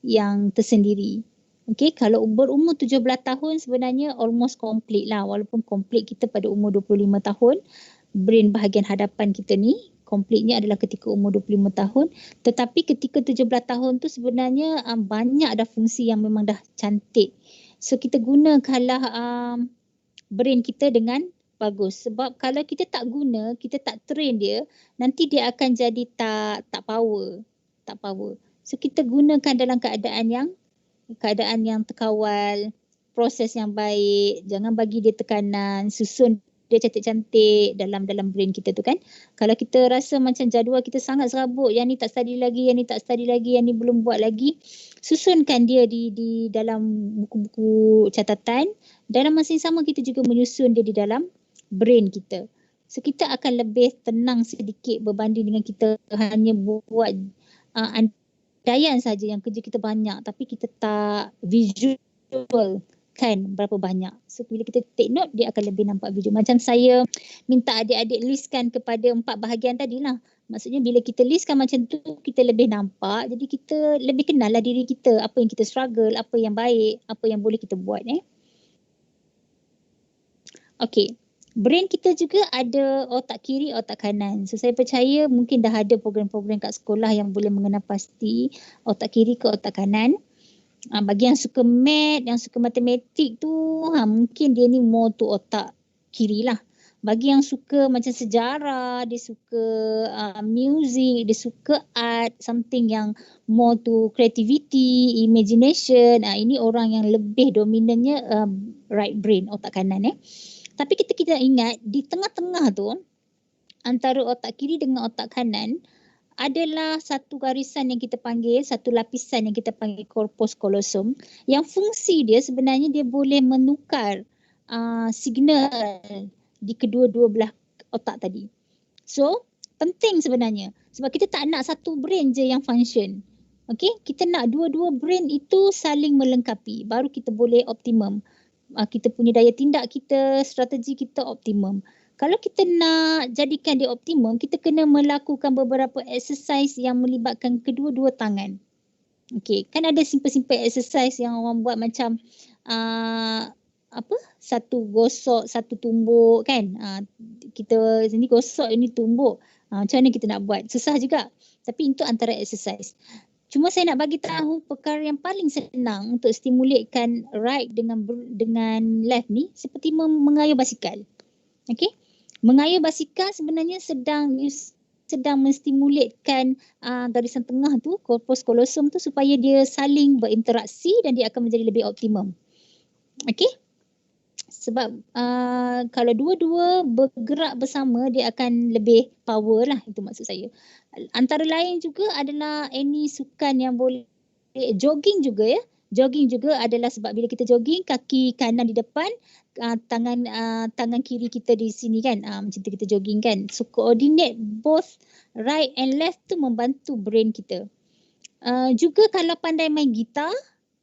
yang tersendiri. Okey, kalau berumur 17 tahun sebenarnya almost complete lah, walaupun complete kita pada umur 25 tahun. Brain bahagian hadapan kita ni completenya adalah ketika umur 25 tahun. Tetapi ketika 17 tahun tu sebenarnya banyak dah fungsi yang memang dah cantik. So kita gunakanlah brain kita dengan bagus. Sebab kalau kita tak guna, kita tak train dia, nanti dia akan jadi tak power. So kita gunakan dalam keadaan yang terkawal, proses yang baik, jangan bagi dia tekanan, susun dia cantik-cantik dalam brain kita tu kan. Kalau kita rasa macam jadual kita sangat serabut, yang ni tak study lagi, yang ni tak study lagi, yang ni belum buat lagi, susunkan dia di dalam buku-buku catatan. Dalam masa yang sama kita juga menyusun dia di dalam brain kita. So kita akan lebih tenang sedikit berbanding dengan kita hanya buat andaian saja yang kerja kita banyak tapi kita tak visual kan berapa banyak. So bila kita take note dia akan lebih nampak visual. Macam saya minta adik-adik listkan kepada 4 bahagian tadilah. Maksudnya bila kita listkan macam tu kita lebih nampak, jadi kita lebih kenal lah diri kita, apa yang kita struggle, apa yang baik, apa yang boleh kita buat. Okey. Brain kita juga ada otak kiri, otak kanan. So saya percaya mungkin dah ada program-program kat sekolah yang boleh mengenal pasti otak kiri ke otak kanan. Bagi yang suka math, yang suka matematik tu mungkin dia ni more to otak kiri lah. Bagi yang suka macam sejarah, dia suka music, dia suka art, something yang more to creativity, imagination, ini orang yang lebih dominannya right brain, otak kanan. Tapi kita ingat di tengah-tengah tu antara otak kiri dengan otak kanan adalah satu garisan yang kita panggil, satu lapisan yang kita panggil corpus callosum, yang fungsi dia sebenarnya dia boleh menukar signal di kedua-dua belah otak tadi. So penting sebenarnya sebab kita tak nak satu brain je yang function. Okey, kita nak dua-dua brain itu saling melengkapi baru kita boleh optimum. Kita punya daya tindak kita, strategi kita optimum. Kalau kita nak jadikan dia optimum, kita kena melakukan beberapa exercise yang melibatkan kedua-dua tangan. Okey, kan ada simple-simple exercise yang orang buat macam satu gosok, satu tumbuk kan. Kita ni gosok, ini tumbuk. Macam mana kita nak buat? Susah juga. Tapi itu antara exercise. Cuma saya nak bagi tahu perkara yang paling senang untuk stimulatekan right dengan left ni seperti mengayuh basikal. Okey? Mengayuh basikal sebenarnya sedang menstimulatkan garisan tengah tu, corpus callosum tu supaya dia saling berinteraksi dan dia akan menjadi lebih optimum. Okey? Sebab kalau dua-dua bergerak bersama dia akan lebih power lah, itu maksud saya. Antara lain juga adalah any sukan yang boleh jogging juga ya. Jogging juga adalah sebab bila kita jogging kaki kanan di depan, tangan kiri kita di sini kan. Macam tu kita jogging kan. So coordinate both right and left tu membantu brain kita. Juga kalau pandai main gitar,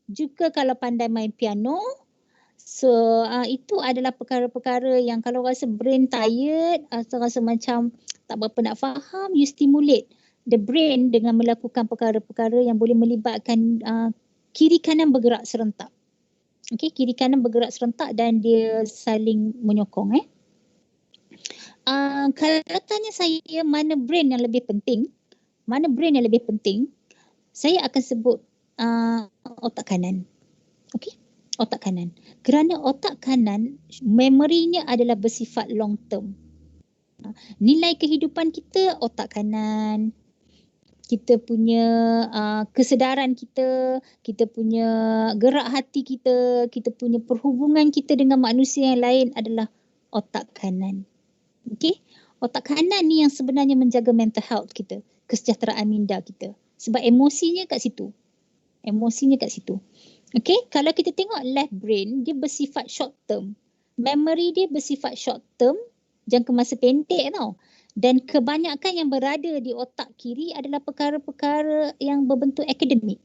juga kalau pandai main piano. So itu adalah perkara-perkara yang kalau rasa brain tired atau rasa macam tak berapa nak faham, you stimulate the brain dengan melakukan perkara-perkara yang boleh melibatkan kiri kanan bergerak serentak. Okey, kiri kanan bergerak serentak dan dia saling menyokong. Kalau tanya saya mana brain yang lebih penting, saya akan sebut otak kanan. Okey, otak kanan. Kerana otak kanan memorinya adalah bersifat long term. Nilai kehidupan kita otak kanan, kita punya kesedaran kita, kita punya gerak hati kita, kita punya perhubungan kita dengan manusia yang lain adalah otak kanan. Okey, otak kanan ni yang sebenarnya menjaga mental health kita. kesejahteraan minda kita. Sebab emosinya kat situ. Okay, kalau kita tengok left brain, dia bersifat short term. Memory dia bersifat short term, jangka masa pendek tau. Dan kebanyakan yang berada di otak kiri adalah perkara-perkara yang berbentuk akademik.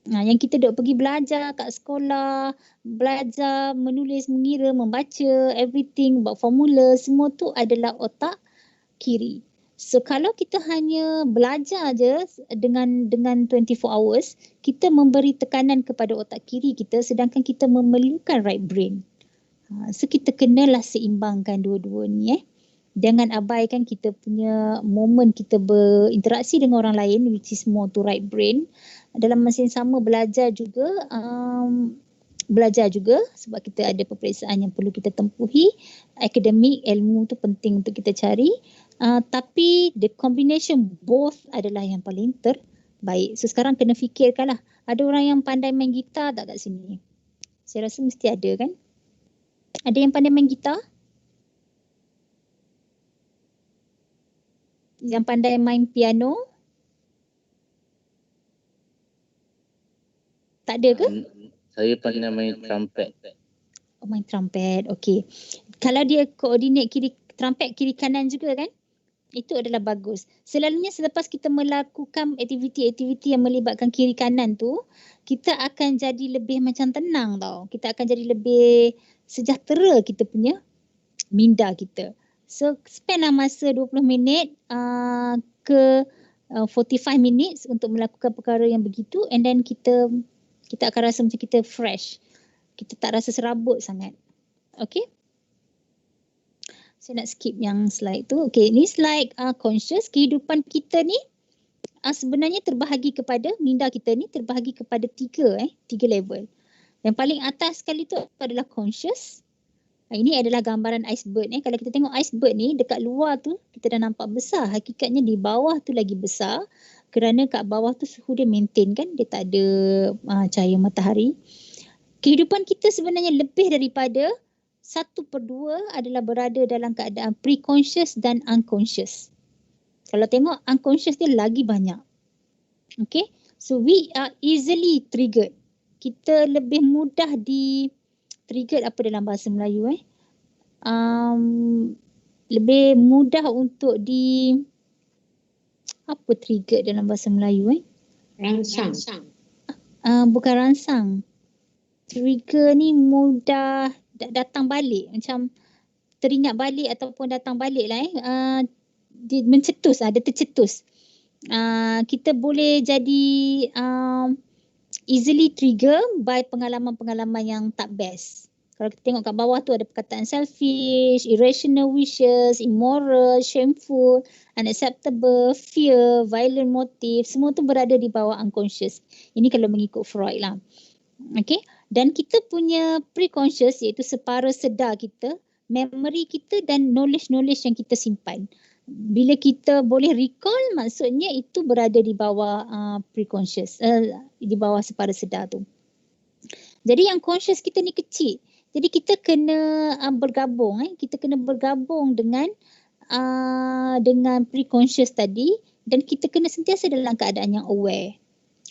Yang kita duk pergi belajar kat sekolah, belajar menulis, mengira, membaca, everything, buat formula, semua tu adalah otak kiri. So kalau kita hanya belajar je dengan 24 hours, kita memberi tekanan kepada otak kiri kita sedangkan kita memerlukan right brain. So kita kenalah seimbangkan dua-dua ni. Jangan abaikan kita punya moment kita berinteraksi dengan orang lain, which is more to right brain. Dalam masa yang sama belajar juga sebab kita ada peperiksaan yang perlu kita tempuhi. Akademik, ilmu tu penting untuk kita cari. Tapi the combination both adalah yang paling terbaik. So sekarang kena fikirkan lah. Ada orang yang pandai main gitar tak kat sini? Saya rasa mesti ada kan? Ada yang pandai main gitar? Yang pandai main piano? Tak ada ke?
Saya pandai main trumpet.
Oh, main trumpet. Okay. Kalau dia koordinat trumpet kiri kanan juga kan? Itu adalah bagus. Selalunya selepas kita melakukan aktiviti-aktiviti yang melibatkan kiri kanan tu, kita akan jadi lebih macam tenang tau. Kita akan jadi lebih sejahtera kita punya minda kita. So spend lah masa 20 minit ke 45 minutes untuk melakukan perkara yang begitu, and then kita akan rasa macam kita fresh. Kita tak rasa serabut sangat. Okay? Saya nak skip yang slide tu. Okay, ni slide conscious. Kehidupan kita ni sebenarnya terbahagi kepada, minda kita ni terbahagi kepada tiga level. Yang paling atas sekali tu adalah conscious. Ini adalah gambaran iceberg. Kalau kita tengok iceberg ni dekat luar tu kita dah nampak besar. Hakikatnya di bawah tu lagi besar kerana kat bawah tu suhu dia maintain kan. Dia tak ada cahaya matahari. Kehidupan kita sebenarnya lebih daripada 1/2 adalah berada dalam keadaan pre-conscious dan unconscious. Kalau tengok unconscious dia lagi banyak. Okay. So we are easily triggered. Kita lebih mudah di triggered apa dalam bahasa Melayu lebih mudah untuk apa triggered dalam bahasa Melayu
Rangsang.
Bukan rangsang. Trigger ni mudah datang balik, macam teringat balik ataupun datang balik lah dia mencetus dia tercetus. Kita boleh jadi easily trigger by pengalaman-pengalaman yang tak best. Kalau kita tengok kat bawah tu ada perkataan selfish, irrational wishes, immoral, shameful, unacceptable, fear, violent motive, semua tu berada di bawah unconscious. Ini kalau mengikut Freud lah. Okay. Dan kita punya pre-conscious iaitu separa sedar kita, memory kita dan knowledge yang kita simpan. Bila kita boleh recall, maksudnya itu berada di bawah pre-conscious, di bawah separa sedar tu. Jadi yang conscious kita ni kecil. Jadi kita kena bergabung, kita kena bergabung dengan pre-conscious tadi, dan kita kena sentiasa dalam keadaan yang aware,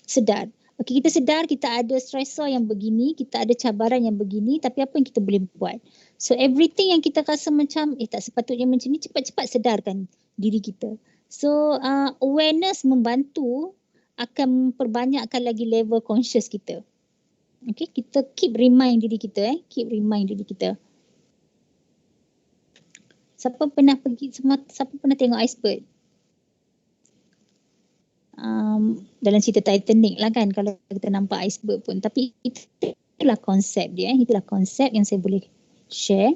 sedar. Okay, kita sedar kita ada stressor yang begini, kita ada cabaran yang begini, tapi apa yang kita boleh buat? So everything yang kita rasa macam tak sepatutnya macam ni, cepat-cepat sedarkan diri kita. So awareness membantu akan perbanyakkan lagi level conscious kita. Okay, kita keep remind diri kita, Siapa pernah tengok iceberg? Dalam cerita Titanic lah kan, kalau kita nampak iceberg pun. Tapi itulah konsep dia, itulah konsep yang saya boleh share.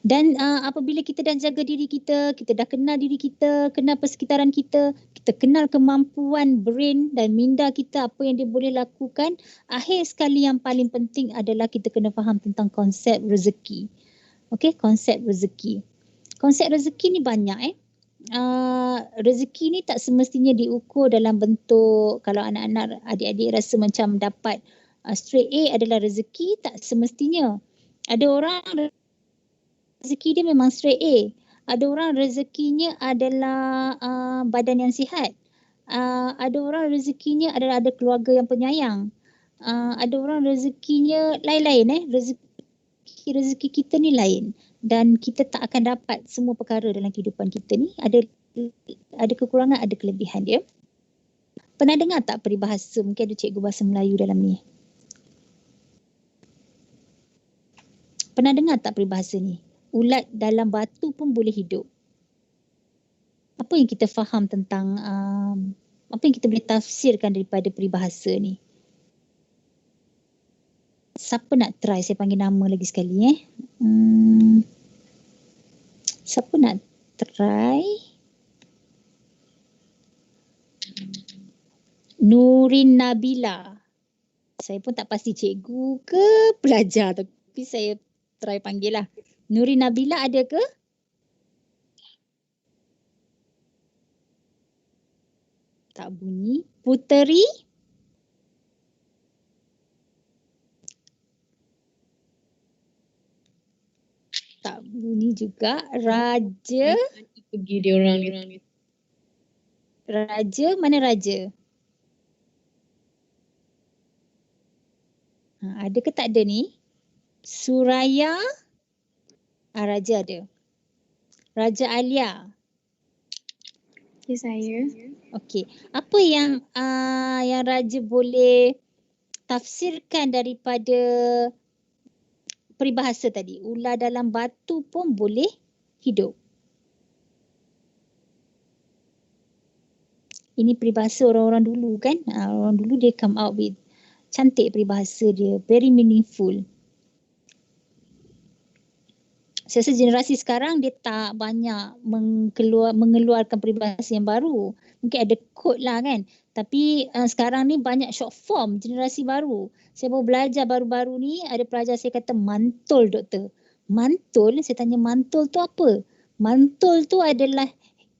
Dan apabila kita dah jaga diri kita, kita dah kenal diri kita, kenal persekitaran kita, kita kenal kemampuan brain dan minda kita, apa yang dia boleh lakukan. Akhir sekali yang paling penting adalah kita kena faham tentang konsep rezeki. Okay, konsep rezeki. Konsep rezeki ni banyak rezeki ni tak semestinya diukur dalam bentuk, kalau anak-anak, adik-adik rasa macam dapat straight A adalah rezeki, tak semestinya. Ada orang rezeki dia memang straight A. Ada orang rezekinya adalah badan yang sihat. ada orang rezekinya adalah ada keluarga yang penyayang. Ada orang rezekinya lain-lain rezeki kita ni lain dan kita tak akan dapat semua perkara dalam kehidupan kita ni, ada kekurangan, ada kelebihan dia. Pernah dengar tak peribahasa, mungkin ada cikgu bahasa Melayu dalam ni? Pernah dengar tak peribahasa ni? Ulat dalam batu pun boleh hidup. Apa yang kita faham tentang apa yang kita boleh tafsirkan daripada peribahasa ni? Siapa nak try? Saya panggil nama lagi sekali Siapa nak try? Nurin Nabila. Saya pun tak pasti cikgu ke pelajar, tapi saya try panggil lah. Nurin Nabila ada ke? Tak bunyi. Puteri? Tak bunyi juga. Raja?
Pergi dia orang ni.
Raja? Mana Raja? Ada ke tak ada ni? Suraya? Raja ada. Raja Alia?
Okay, saya.
Okey. Apa yang Raja boleh tafsirkan daripada peribahasa tadi? Ular dalam batu pun boleh hidup. Ini peribahasa orang-orang dulu kan? Orang dulu dia come out with cantik peribahasa dia. Very meaningful. Saya rasa generasi sekarang dia tak banyak mengeluarkan peribahasa yang baru. Mungkin ada quote lah kan. Tapi sekarang ni banyak short form generasi baru. Saya baru belajar baru-baru ni ada pelajar saya kata mantul doktor. Mantul, saya tanya mantul tu apa? Mantul tu adalah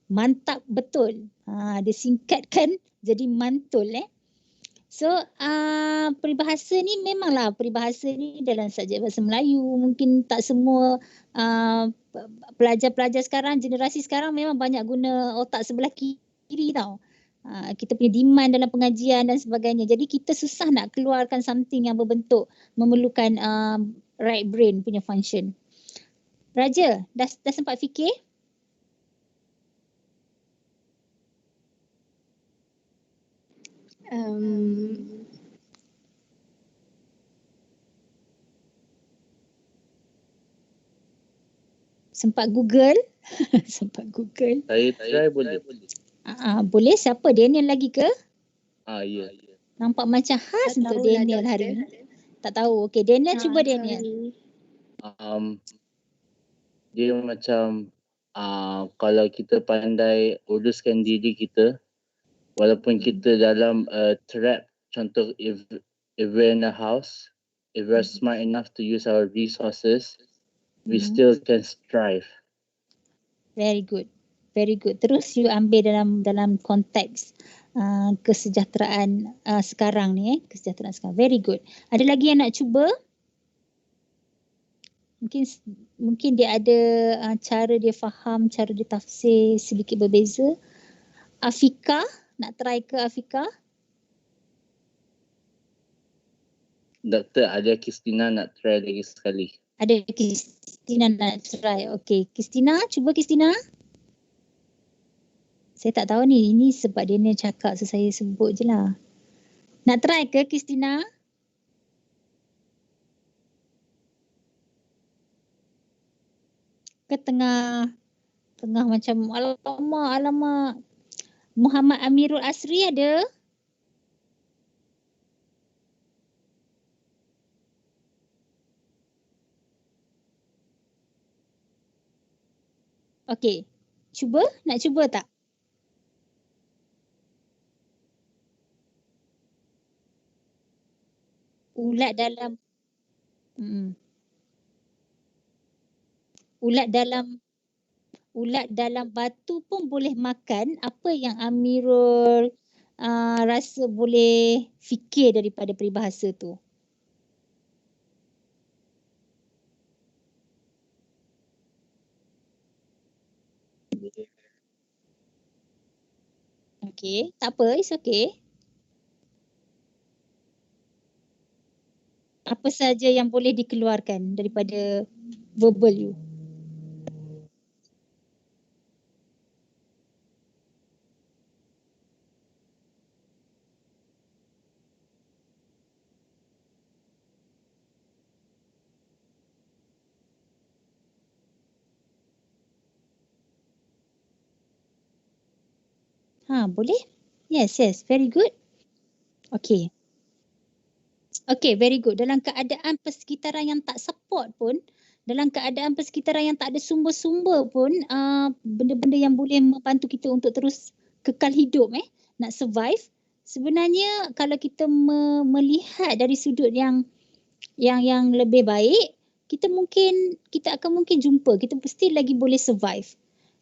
mantap betul. Dia singkatkan jadi mantul So peribahasa ni memanglah peribahasa ni dalam subjek bahasa Melayu. Mungkin tak semua pelajar-pelajar sekarang, generasi sekarang memang banyak guna otak sebelah kiri tau. Kita punya demand dalam pengajian dan sebagainya. Jadi kita susah nak keluarkan something yang berbentuk memerlukan right brain punya function. Raja, dah sempat fikir? Sempat Google? Sempat Google.
Saya try boleh.
Boleh. Siapa? Daniel lagi ke?
Ya.
Nampak macam khas
Tak
untuk
tahulah,
Daniel
doktor.
hari ni. Tak tahu. Okey, Daniel cuba Daniel.
Dia macam kalau kita pandai uruskan diri kita, walaupun kita dalam trap, contoh if we're in a house, if we're smart enough to use our resources, we still can strive.
Very good. Very good. Terus you ambil dalam konteks kesejahteraan sekarang ni kesejahteraan sekarang. Very good. Ada lagi yang nak cuba? Mungkin dia ada cara dia faham, cara dia tafsir sedikit berbeza. Afika, nak try ke Afika?
Doktor, ada Kristina nak try lagi sekali.
Ada Kristina nak try. Okey, Kristina, cuba Kristina. Saya tak tahu ni, ini sebab Daniel cakap so saya sebut je lah. Nak try ke Kristina? Ke tengah macam alamak. Muhammad Amirul Asri ada? Okey, cuba? Nak cuba tak? Ulat dalam batu pun boleh makan. Apa yang Amirul rasa boleh fikir daripada peribahasa tu? Okay, tak apa, it's okay. Apa saja yang boleh dikeluarkan daripada verbal you? Boleh? Yes, very good. Okay. Okay, very good. Dalam keadaan persekitaran yang tak support pun, dalam keadaan persekitaran yang tak ada sumber-sumber pun, benda-benda yang boleh membantu kita untuk terus kekal hidup, nak survive. Sebenarnya kalau kita melihat dari sudut yang lebih baik, kita akan mungkin jumpa, kita pasti lagi boleh survive.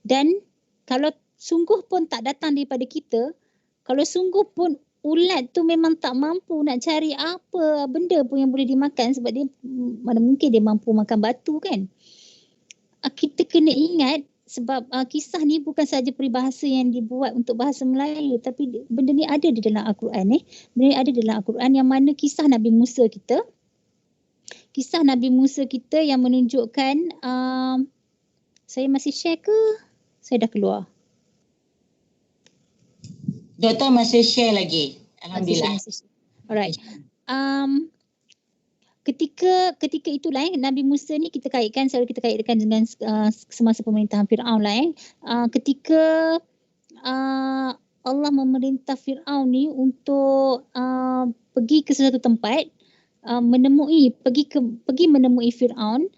Dan kalau sungguh pun tak datang daripada kita, kalau sungguh pun ulat tu memang tak mampu nak cari apa benda pun yang boleh dimakan, sebab dia mana mungkin dia mampu makan batu kan. Kita kena ingat sebab kisah ni bukan sahaja peribahasa yang dibuat untuk bahasa Melayu, tapi benda ni ada di dalam Al-Quran. Benda ni ada di dalam Al-Quran, yang mana kisah Nabi Musa kita yang menunjukkan, saya masih share ke? Saya dah keluar.
Doktor masih share lagi. Alhamdulillah.
Alright. Ketika itulah Nabi Musa ni selalu kita kaitkan dengan semasa pemerintahan Firaun lah. Ketika Allah memerintah Firaun ni untuk pergi ke sesuatu tempat, pergi menemui Firaun.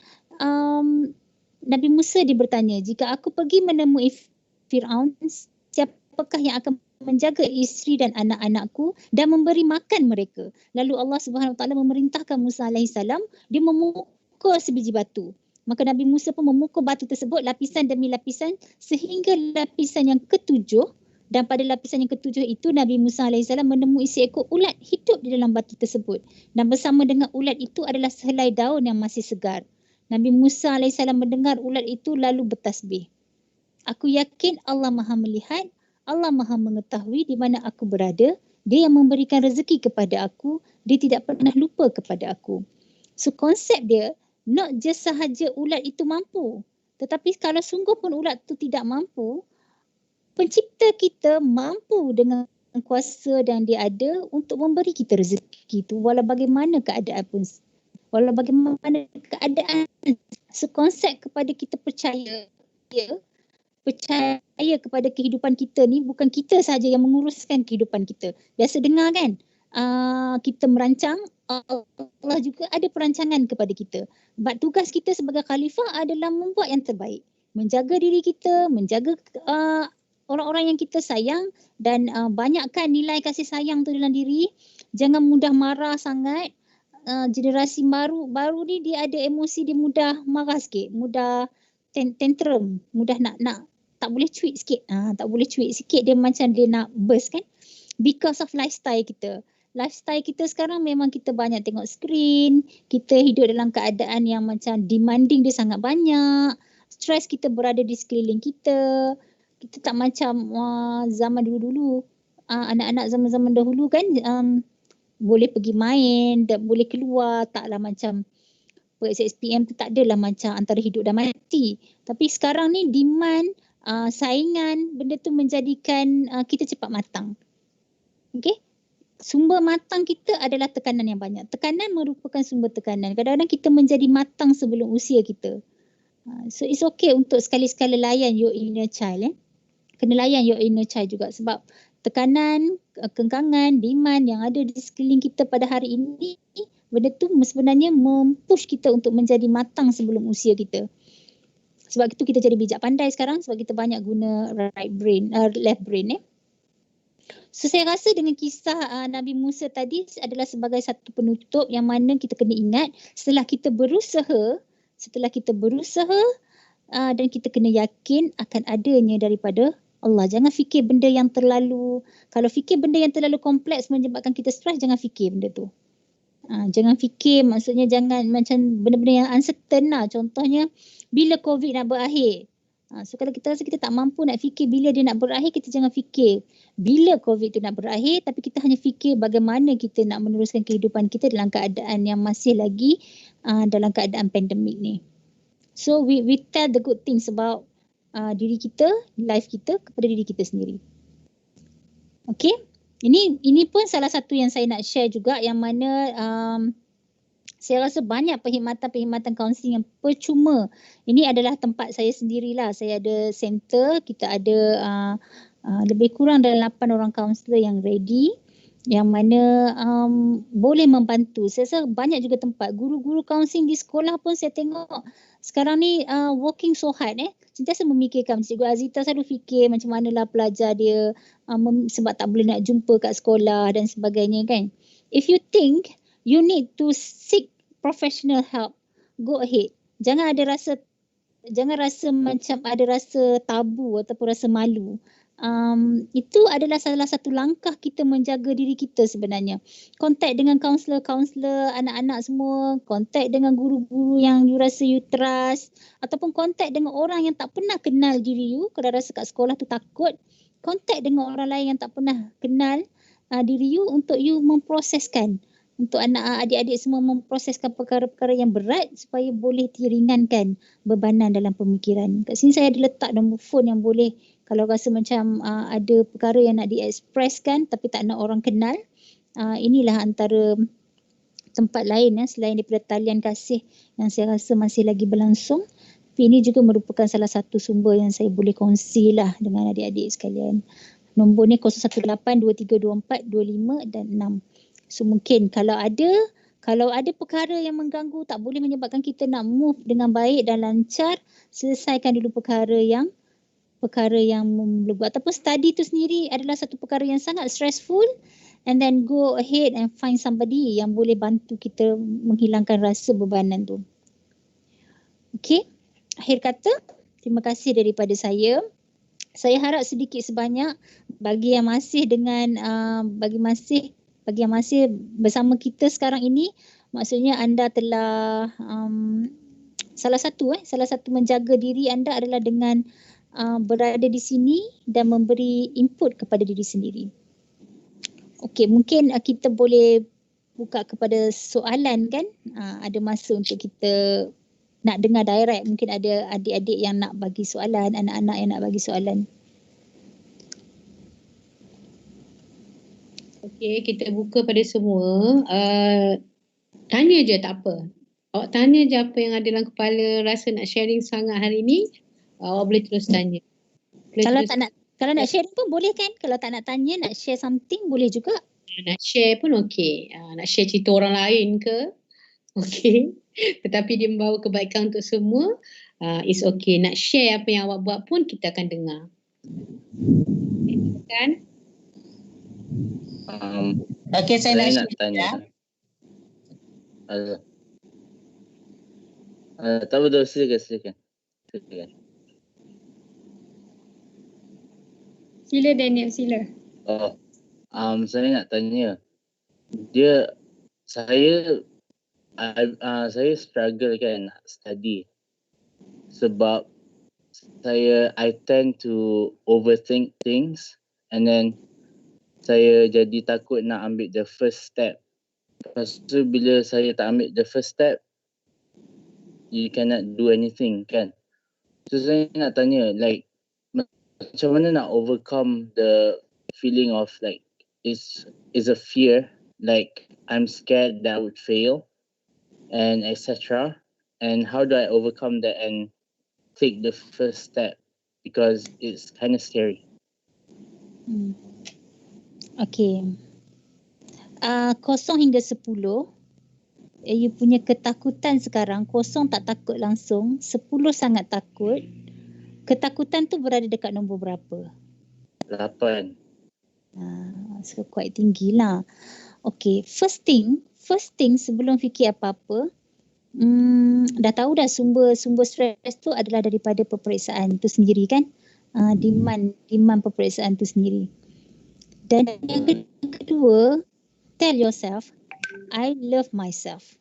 Nabi Musa dia bertanya, jika aku pergi menemui Firaun, siapakah yang akan menjaga isteri dan anak-anakku dan memberi makan mereka? Lalu Allah Subhanahu Wa Taala memerintahkan Musa alaihissalam, dia memukul sebiji batu. Maka Nabi Musa pun memukul batu tersebut lapisan demi lapisan sehingga lapisan yang ketujuh, dan pada lapisan yang ketujuh itu Nabi Musa alaihissalam menemui seekor ulat hidup di dalam batu tersebut, dan bersama dengan ulat itu adalah sehelai daun yang masih segar. Nabi Musa alaihissalam mendengar ulat itu lalu bertasbih, aku yakin Allah Maha melihat, Allah Maha mengetahui di mana aku berada. Dia yang memberikan rezeki kepada aku. Dia tidak pernah lupa kepada aku. So konsep dia, not just sahaja ulat itu mampu, tetapi kalau sungguh pun ulat itu tidak mampu, pencipta kita mampu dengan kuasa dan dia ada untuk memberi kita rezeki itu walau bagaimana keadaan pun. Walau bagaimana keadaan. So konsep kepada kita percaya kepada kehidupan kita ni, bukan kita sahaja yang menguruskan kehidupan kita. Biasa dengar kan, kita merancang, Allah juga ada perancangan kepada kita. But tugas kita sebagai khalifah adalah membuat yang terbaik, menjaga diri kita, menjaga orang-orang yang kita sayang, dan banyakkan nilai kasih sayang tu dalam diri. Jangan mudah marah sangat. Generasi baru ni dia ada emosi, dia mudah marah sikit, mudah tantrum, mudah nak tak boleh cuit sikit. Tak boleh cuit sikit dia macam dia nak burst kan. Because of lifestyle kita. Lifestyle kita sekarang memang kita banyak tengok skrin, kita hidup dalam keadaan yang macam demanding dia sangat banyak. Stress kita berada di sekeliling kita. Kita tak macam zaman dulu-dulu. Anak-anak zaman-zaman dahulu kan boleh pergi main, boleh keluar, taklah macam SPM tu tak adalah macam antara hidup dan mati. Tapi sekarang ni demand, saingan, benda tu menjadikan kita cepat matang. Okay? Sumber matang kita adalah tekanan yang banyak. Tekanan merupakan sumber tekanan. Kadang-kadang kita menjadi matang sebelum usia kita. So it's okay untuk sekali-sekala layan your inner child. Kena layan your inner child juga, sebab tekanan, kengkangan, demand yang ada di sekeliling kita pada hari ini, benda tu sebenarnya mempush kita untuk menjadi matang sebelum usia kita. Sebab itu kita jadi bijak pandai sekarang, sebab kita banyak guna left brain. So saya rasa dengan kisah Nabi Musa tadi adalah sebagai satu penutup yang mana kita kena ingat, setelah kita berusaha dan kita kena yakin akan adanya daripada Allah. Jangan fikir benda yang terlalu, kalau fikir benda yang terlalu kompleks menyebabkan kita stres, jangan fikir benda tu. Jangan fikir, maksudnya jangan macam benda-benda yang uncertain lah. Contohnya bila COVID nak berakhir, So kalau kita rasa kita tak mampu nak fikir bila dia nak berakhir, kita jangan fikir bila COVID tu nak berakhir, tapi kita hanya fikir bagaimana kita nak meneruskan kehidupan kita dalam keadaan yang masih lagi dalam keadaan pandemik ni. So we tell the good things about diri kita, life kita kepada diri kita sendiri. Okay, ini pun salah satu yang saya nak share juga, yang mana saya rasa banyak perkhidmatan kaunseling yang percuma. Ini adalah tempat saya sendirilah. Saya ada center, kita ada lebih kurang dalam 8 orang kaunselor yang ready, yang mana boleh membantu. Saya rasa banyak juga tempat. Guru-guru kaunseling di sekolah pun saya tengok sekarang ni working so hard. Sentiasa memikirkan. Cikgu Azita selalu fikir macam manalah pelajar dia sebab tak boleh nak jumpa kat sekolah dan sebagainya kan. If you think you need to seek professional help, go ahead. Jangan rasa macam ada rasa tabu ataupun rasa malu. Itu adalah salah satu langkah kita menjaga diri kita sebenarnya. Contact dengan kaunselor anak-anak semua, contact dengan guru-guru yang you rasa you trust, ataupun contact dengan orang yang tak pernah kenal diri you. Kalau rasa kat sekolah tu takut, contact dengan orang lain yang tak pernah kenal diri you untuk you memproseskan. Untuk adik-adik semua memproseskan perkara-perkara yang berat supaya boleh diringankan bebanan dalam pemikiran. Kat sini saya ada letak nombor phone yang boleh, kalau rasa macam ada perkara yang nak diekspreskan tapi tak nak orang kenal, inilah antara tempat lain selain daripada talian kasih yang saya rasa masih lagi berlangsung. Tapi ini juga merupakan salah satu sumber yang saya boleh kongsi lah dengan adik-adik sekalian. Nombor ni 018232425 dan 6. So mungkin kalau ada perkara yang mengganggu, tak boleh menyebabkan kita nak move dengan baik dan lancar, selesaikan dulu perkara yang membelenggu. Ataupun study tu sendiri adalah satu perkara yang sangat stressful, and then go ahead and find somebody yang boleh bantu kita menghilangkan rasa bebanan tu. Okay, akhir kata, terima kasih daripada saya. Saya harap sedikit sebanyak bagi yang masih bersama kita sekarang ini, maksudnya anda telah salah satu menjaga diri anda adalah dengan berada di sini dan memberi input kepada diri sendiri. Okey, mungkin kita boleh buka kepada soalan kan? Ada masa untuk kita nak dengar direct. Mungkin ada adik-adik yang nak bagi soalan, anak-anak yang nak bagi soalan.
Okey, kita buka pada semua. Tanya je tak apa. Awak tanya je apa yang ada dalam kepala, rasa nak sharing sangat hari ni, awak boleh terus tanya.
Kalau nak sharing pun boleh kan? Kalau tak nak tanya, nak share something boleh juga.
Nak share pun okey. Nak share cerita orang lain ke? Okey. Tetapi dia membawa kebaikan untuk semua, it's okay. Nak share apa yang awak buat pun kita akan dengar. Kan?
Okey, saya nak
tanya. Tak betul, silakan.
Sila Daniel, sila.
Saya nak tanya. Saya struggle kan nak study sebab I tend to overthink things, and then saya jadi takut nak ambil the first step. Lepas tu bila saya tak ambil the first step, you cannot do anything kan. So saya nak tanya, like macam mana nak overcome the feeling of like is a fear, like I'm scared that I would fail and etc. And how do I overcome that and take the first step, because it's kind of scary.
Okay. 0 hingga 10, you punya ketakutan sekarang, 0 tak takut langsung, 10 sangat takut. Ketakutan tu berada dekat nombor berapa?
8.
So quite tinggi lah. Okay, first thing sebelum fikir apa-apa, dah tahu dah sumber stres tu adalah daripada peperiksaan tu sendiri kan. Demand peperiksaan tu sendiri. Dan yang kedua, tell yourself, I love myself.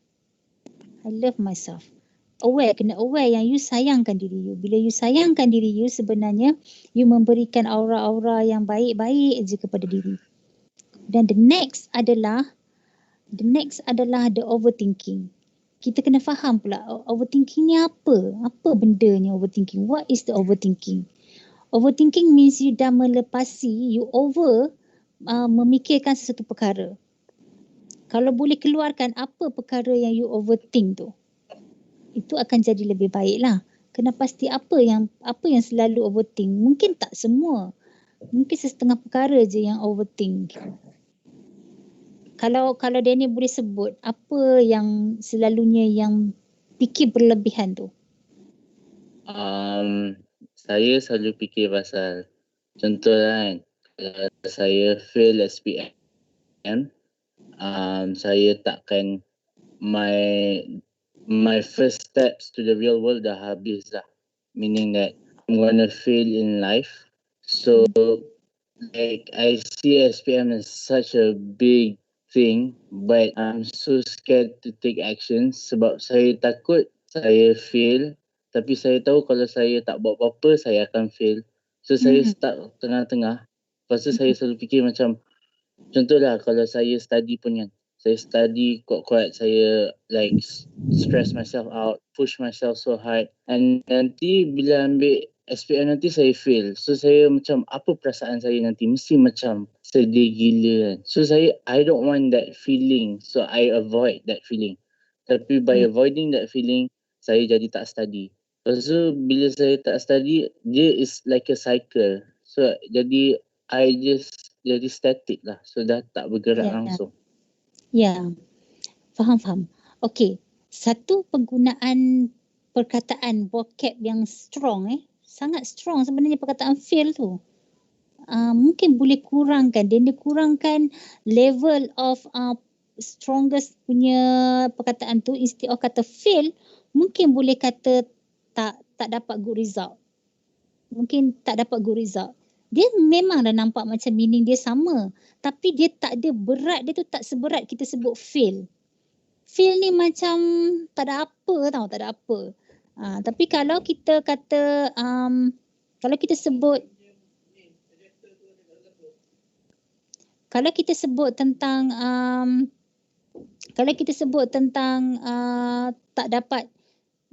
kena aware yang you sayangkan diri you. Bila you sayangkan diri you, sebenarnya you memberikan aura-aura yang baik-baik je kepada diri. Dan the next adalah the overthinking. Kita kena faham pula overthinking ni apa? Apa benda ni overthinking? What is the overthinking? Overthinking means you dah melepasi, you memikirkan sesuatu perkara. Kalau boleh keluarkan apa perkara yang you overthink tu, itu akan jadi lebih baik lah. Kena pasti apa yang selalu overthink. Mungkin tak semua. Mungkin setengah perkara je yang overthink. Kalau Daniel boleh sebut apa yang selalunya yang fikir berlebihan tu.
Saya selalu fikir pasal, contoh kan, kalau saya fail SPM, saya takkan my first steps to the real world dah habis lah. Meaning that I'm gonna fail in life. So like I see SPM as such a big thing, but I'm so scared to take action sebab saya takut saya fail, tapi saya tahu kalau saya tak buat apa-apa saya akan fail. So saya stuck tengah-tengah. Lepas tu saya selalu fikir macam, contohlah kalau saya study pun kan, saya study kuat-kuat, saya like stress myself out, push myself so hard, and nanti bila ambil SPM nanti saya fail. So saya macam, apa perasaan saya nanti? Mesti macam sedih gila kan. So I don't want that feeling, so I avoid that feeling. Tapi by avoiding that feeling, saya jadi tak study. Lepas tu bila saya tak study, dia is like a cycle. So jadi I just jadi static lah. So dah tak bergerak langsung.
Ya, faham. Okey, satu penggunaan perkataan vocab yang strong sangat strong sebenarnya perkataan fail tu. Mungkin boleh kurangkan level of strongest punya perkataan tu. Instead of kata fail, mungkin boleh kata tak dapat good result. Mungkin tak dapat good result. Dia memang dah nampak macam meaning dia sama, tapi dia tak ada berat, dia tu tak seberat kita sebut fail. Fail ni macam tak ada apa tau, tak ada apa. Tapi kalau kita kata kalau kita sebut tentang tak dapat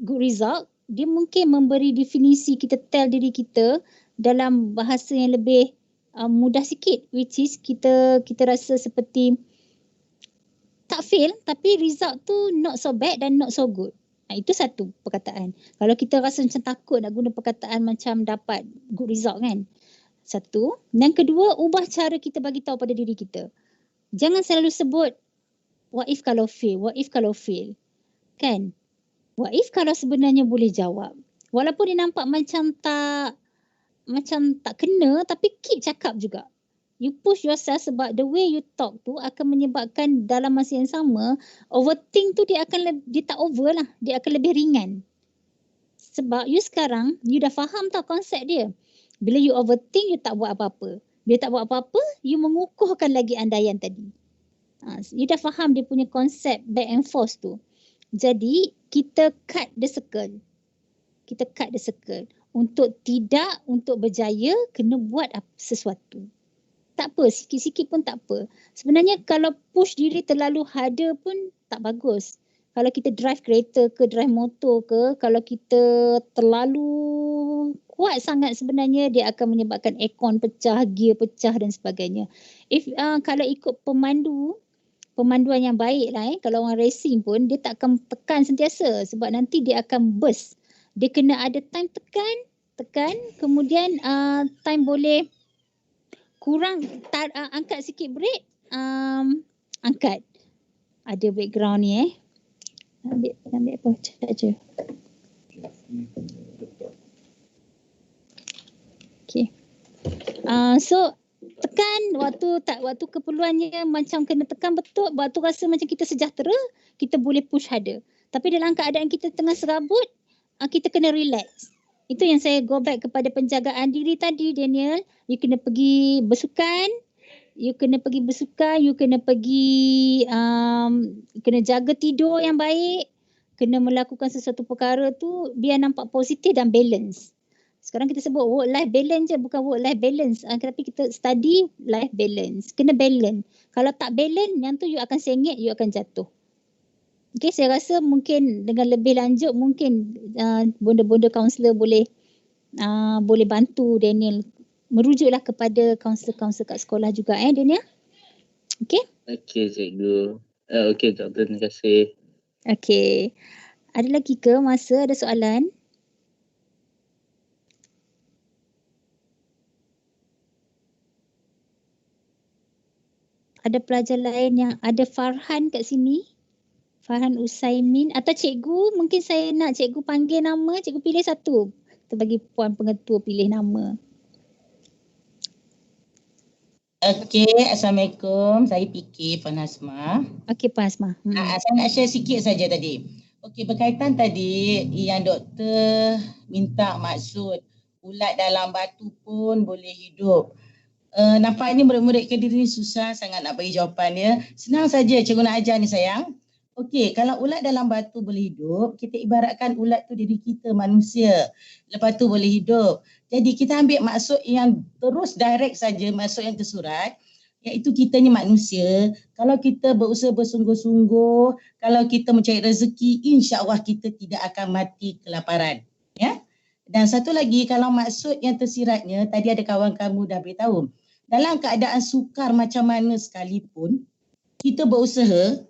good result, dia mungkin memberi definisi, kita tell diri kita dalam bahasa yang lebih mudah sikit, which is kita rasa seperti tak fail tapi result tu not so bad dan not so good. Itu satu perkataan. Kalau kita rasa macam takut nak guna perkataan macam dapat good result kan. Satu. Yang kedua, ubah cara kita bagi tahu pada diri kita. Jangan selalu sebut what if kalau fail. Kan? What if kalau sebenarnya boleh jawab. Walaupun dia nampak macam tak kena, tapi keep cakap juga. You push yourself sebab the way you talk tu akan menyebabkan dalam masa yang sama overthink tu dia tak over lah, dia akan lebih ringan. Sebab you sekarang you dah faham tau konsep dia. Bila you overthink, you tak buat apa-apa. Bila tak buat apa-apa, you mengukuhkan lagi andaian tadi. You dah faham dia punya konsep back and forth tu. Jadi kita cut the circle. Untuk berjaya, kena buat sesuatu. Tak apa, sikit-sikit pun tak apa. Sebenarnya kalau push diri terlalu harder pun tak bagus. Kalau kita drive kereta ke, drive motor ke, kalau kita terlalu kuat sangat sebenarnya dia akan menyebabkan aircon pecah, gear pecah dan sebagainya. Kalau ikut pemanduan yang baik lah kalau orang racing pun dia tak akan tekan sentiasa sebab nanti dia akan burst. Dia kena ada time tekan, kemudian time boleh kurang, angkat sikit brake, angkat. Ada background ni ambil apa je. Okay. So tekan waktu keperluannya macam kena tekan betul, waktu rasa macam kita sejahtera, kita boleh push harder. Tapi dalam keadaan kita tengah serabut, kita kena relax. Itu yang saya go back kepada penjagaan diri tadi, Daniel. You kena pergi bersukan, you kena pergi kena jaga tidur yang baik. kena melakukan sesuatu perkara tu biar nampak positif dan balance. Sekarang kita sebut work life balance je, bukan work life balance. Tapi kita study life balance. Kena balance. Kalau tak balance, yang tu you akan sengit, you akan jatuh. Okay, saya rasa mungkin dengan lebih lanjut mungkin bonda-bonda kaunselor boleh bantu Daniel. Merujuklah kepada kaunselor-kaunselor kat sekolah juga Daniel. Okay?
Okey cikgu. Okey doktor, terima kasih.
Okay. Ada lagi ke masa ada soalan? Ada pelajar lain yang ada Farhan kat sini? Farhan Usaimin atau cikgu, mungkin saya nak cikgu panggil nama, cikgu pilih satu. Kita bagi puan pengetua pilih nama.
Okey, Assalamualaikum. Saya PK Puan Hasmah.
Okey Puan Hasmah.
Saya nak share sikit saja tadi. Okey, berkaitan tadi yang doktor minta maksud ulat dalam batu pun boleh hidup. Nampaknya murid-murid Kediri ni susah sangat nak bagi jawapan dia. Senang saja cikgu nak ajar ni sayang. Okey, kalau ulat dalam batu boleh hidup, kita ibaratkan ulat tu diri kita manusia. Lepas tu boleh hidup. Jadi kita ambil maksud yang terus direct saja, maksud yang tersurat, iaitu kita ni manusia. Kalau kita berusaha bersungguh-sungguh, kalau kita mencari rezeki, insya-Allah kita tidak akan mati kelaparan. Ya. Dan satu lagi, kalau maksud yang tersiratnya, tadi ada kawan kamu dah beritahu, dalam keadaan sukar macam mana sekalipun, kita berusaha,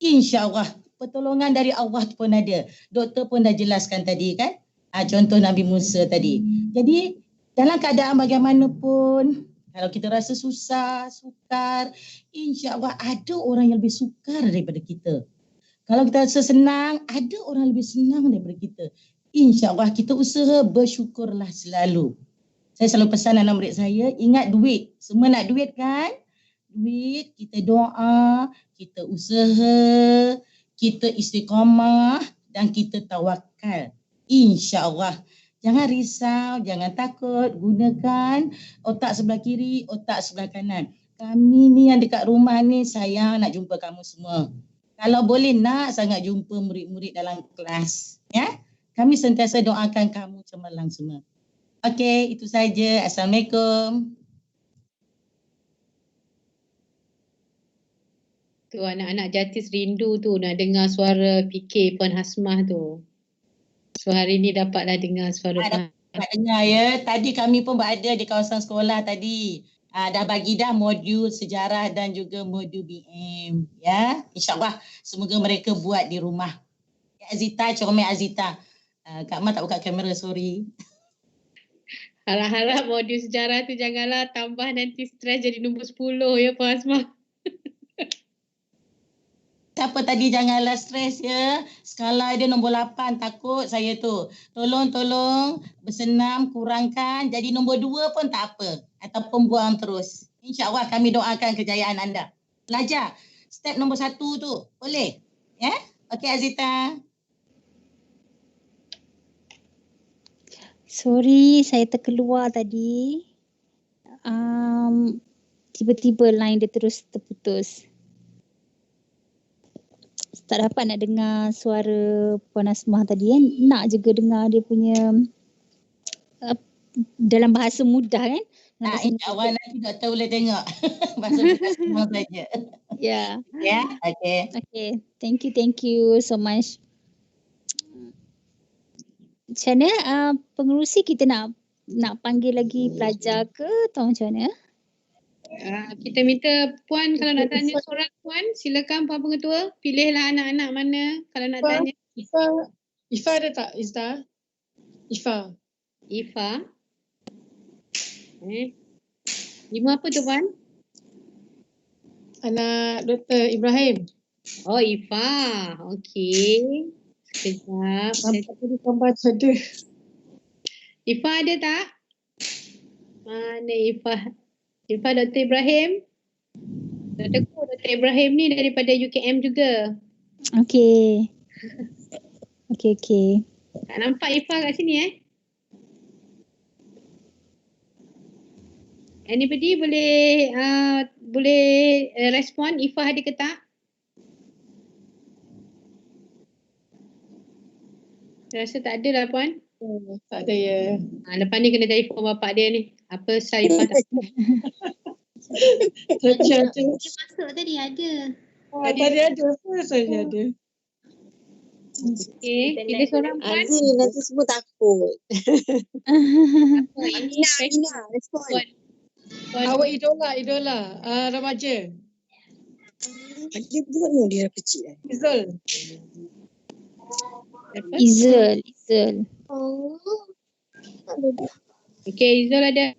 insya-Allah pertolongan dari Allah pun ada. Doktor pun dah jelaskan tadi kan? Contoh Nabi Musa tadi. Jadi dalam keadaan bagaimanapun, kalau kita rasa susah, sukar, insya-Allah ada orang yang lebih sukar daripada kita. Kalau kita rasa senang, ada orang yang lebih senang daripada kita. InsyaAllah kita usaha bersyukurlah selalu. Saya selalu pesan anak murid saya, ingat duit. Semua nak duit kan? Duit, kita doa, kita usaha, kita istiqamah dan kita tawakal. InsyaAllah. Jangan risau, jangan takut, gunakan otak sebelah kiri, otak sebelah kanan. Kami ni yang dekat rumah ni sayang nak jumpa kamu semua. Kalau boleh nak sangat jumpa murid-murid dalam kelas. Ya? Kami sentiasa doakan kamu cemerlang semua. Okey, itu saja. Assalamualaikum.
Tu anak-anak Jatis rindu tu nak dengar suara PK Puan Hasmah tu. So hari ni dapatlah dengar suara Puan.
Dapat dengar ya. Tadi kami pun berada di kawasan sekolah tadi. Dah bagi dah modul sejarah dan juga modul BM. Ya, insyaAllah semoga mereka buat di rumah. Ya, Azita, comel Azita. Kak Ma tak buka kamera, sorry.
Harap-harap modul sejarah tu janganlah tambah nanti stres jadi nombor 10 ya Puan Hasmah.
Siapa tadi janganlah stres ya. Skala dia nombor 8, takut saya tu. Tolong bersenam, kurangkan. Jadi nombor 2 pun tak apa. Ataupun buang terus. InsyaAllah kami doakan kejayaan anda. Belajar. Step nombor 1 tu. Boleh? Ya? Okey Azita.
Sorry, saya terkeluar tadi. Tiba-tiba line dia terus terputus. Tak dapat nak dengar suara Puan Hasmah tadi kan. Nak juga dengar dia punya dalam bahasa mudah kan.
InsyaAllah nanti doktor boleh tengok. Bahasa mudah semua saja.
Ya.
Ya, okey.
Okay, thank you so much. Macam mana pengerusi kita nak panggil lagi pelajar ke atau macam mana?
Kita minta Puan kalau nak tanya seorang Puan, silakan Puan Pengetua. Pilihlah anak-anak mana kalau nak tanya.
Ifa ada tak Izda? Ifa.
Lima apa tu Puan?
Anak Dr. Ibrahim.
Oh Ifa, okey. Sekejap.
Nampak tadi gambar ada.
Ifa ada tak? Mana Ifa? Ifa Dr. Ibrahim? Dr. Ibrahim ni daripada UKM juga.
Okey.
Tak nampak Ifa kat sini Anybody boleh respon Ifa ada ke tak? Rasa tak ada lah Puan.
Tak ada ya.
Lepas ni kena telefon bapak dia ni. Apa Sarifah tak
Tadi ada.
Dia masuk tadi ada.
Tadi ada. Saya ada.
okey. Kita seorang Puan.
Azim nanti semua takut.
Ini
Ina, respon.
Puan.
Awak idola remaja.
Dia buat dia kecil.
Izul.
Izul.
Oh.
Okey, Izul ada?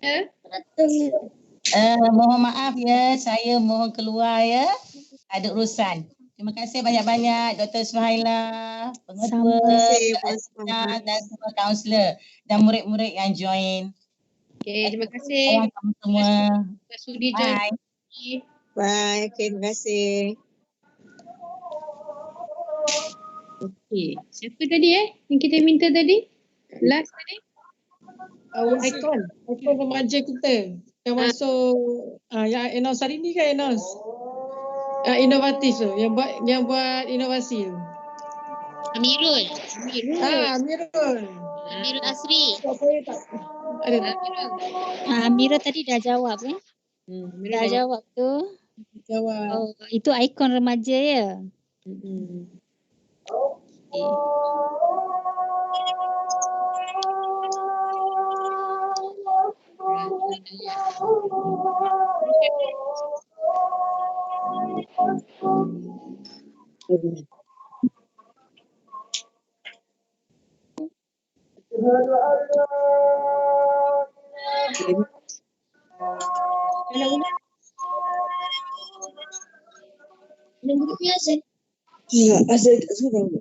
Mohon maaf ya, saya mohon keluar ya. Ada urusan. Terima kasih banyak-banyak Dr. Suhaila, pengetua, dan semua kaunselor dan murid-murid yang join.
Okey, terima kasih.
Kamu semua.
Terima sudi join.
Bye.
Bye. Okay, terima kasih.
Okey, siapa tadi yang kita minta tadi? Last tadi?
Ikon remaja kita yang masuk yang Enos hari ni kan Enos? Inovatif tu yang buat inovasi tu.
Amirul.
Amirul
Asri.
Ada.
Amira tadi dah jawab dah jawab tu.
Jawab.
Oh, itu ikon remaja ya.
Ya, azal tak seorang.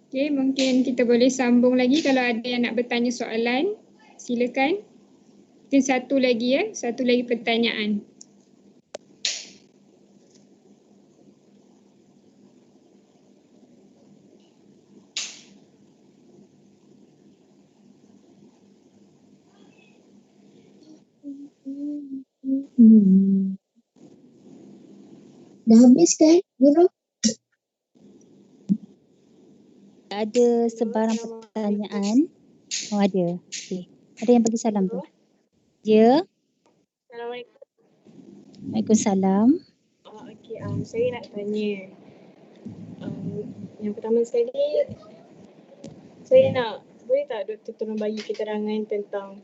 Okey, mungkin kita boleh sambung lagi kalau ada yang nak bertanya soalan. Silakan. Mungkin satu lagi pertanyaan.
Dah habis kan, Guru?
Ada sebarang pertanyaan? Oh ada. Okey. Ada yang bagi salam tu. Ya.
Assalamualaikum.
Waalaikumsalam.
Okey, saya nak tanya. Yang pertama sekali, saya nak, boleh tak doktor tolong bagi keterangan tentang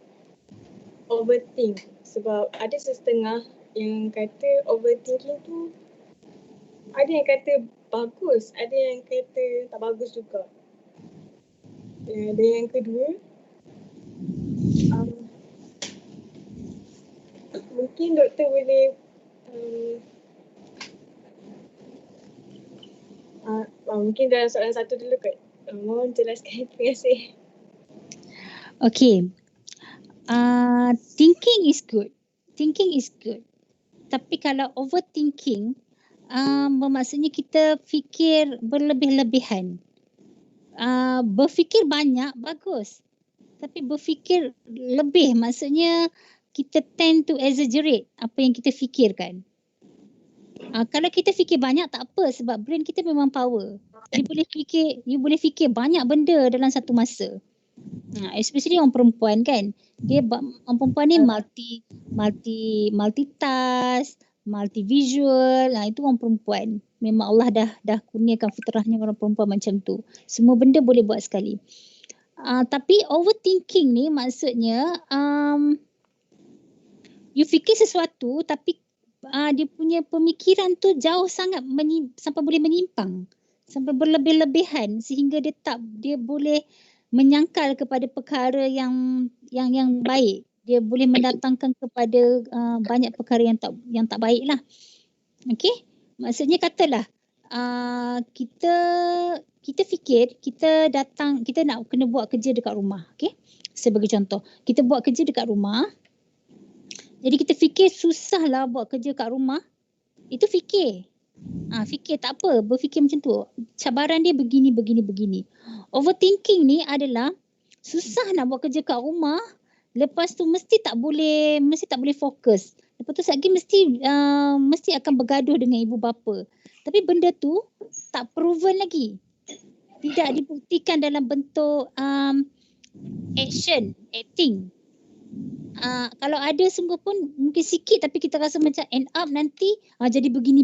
overthink? Sebab ada setengah yang kata overthinking tu, ada yang kata bagus, ada yang kata tak bagus juga. Dan yang kedua, mungkin doktor boleh mungkin dalam soalan satu dulu kot. Mohon jelaskan. Terima kasih.
Okay. Thinking is good. Tapi kalau overthinking, bermaksudnya kita fikir berlebih-lebihan. Berfikir banyak, bagus. Tapi berfikir lebih, maksudnya kita tend to exaggerate apa yang kita fikirkan. Kalau kita fikir banyak tak apa sebab brain kita memang power. You boleh fikir banyak benda dalam satu masa. Especially orang perempuan kan. Orang perempuan ni multitask, multivisual. Itu orang perempuan. Memang Allah dah kurniakan fitrahnya orang perempuan macam tu. Semua benda boleh buat sekali. Tapi overthinking ni maksudnya you fikir sesuatu tapi dia punya pemikiran tu jauh sangat sampai boleh menyimpang, sampai berlebih-lebihan sehingga dia boleh menyangkal kepada perkara yang baik. Dia boleh mendatangkan kepada banyak perkara yang tak baik lah. Okey, maksudnya katalah kita fikir kita nak kena buat kerja dekat rumah. Okey, sebagai contoh, kita buat kerja dekat rumah. Jadi kita fikir susahlah buat kerja kat rumah. Itu fikir. Fikir tak apa, berfikir macam tu. Cabaran dia begini. Overthinking ni adalah susah nak buat kerja kat rumah, lepas tu mesti tak boleh fokus. Lepas tu lagi mesti akan bergaduh dengan ibu bapa. Tapi benda tu tak proven lagi. Tidak dibuktikan dalam bentuk acting. Kalau ada sungguh pun mungkin sikit, tapi kita rasa macam end up nanti jadi begini.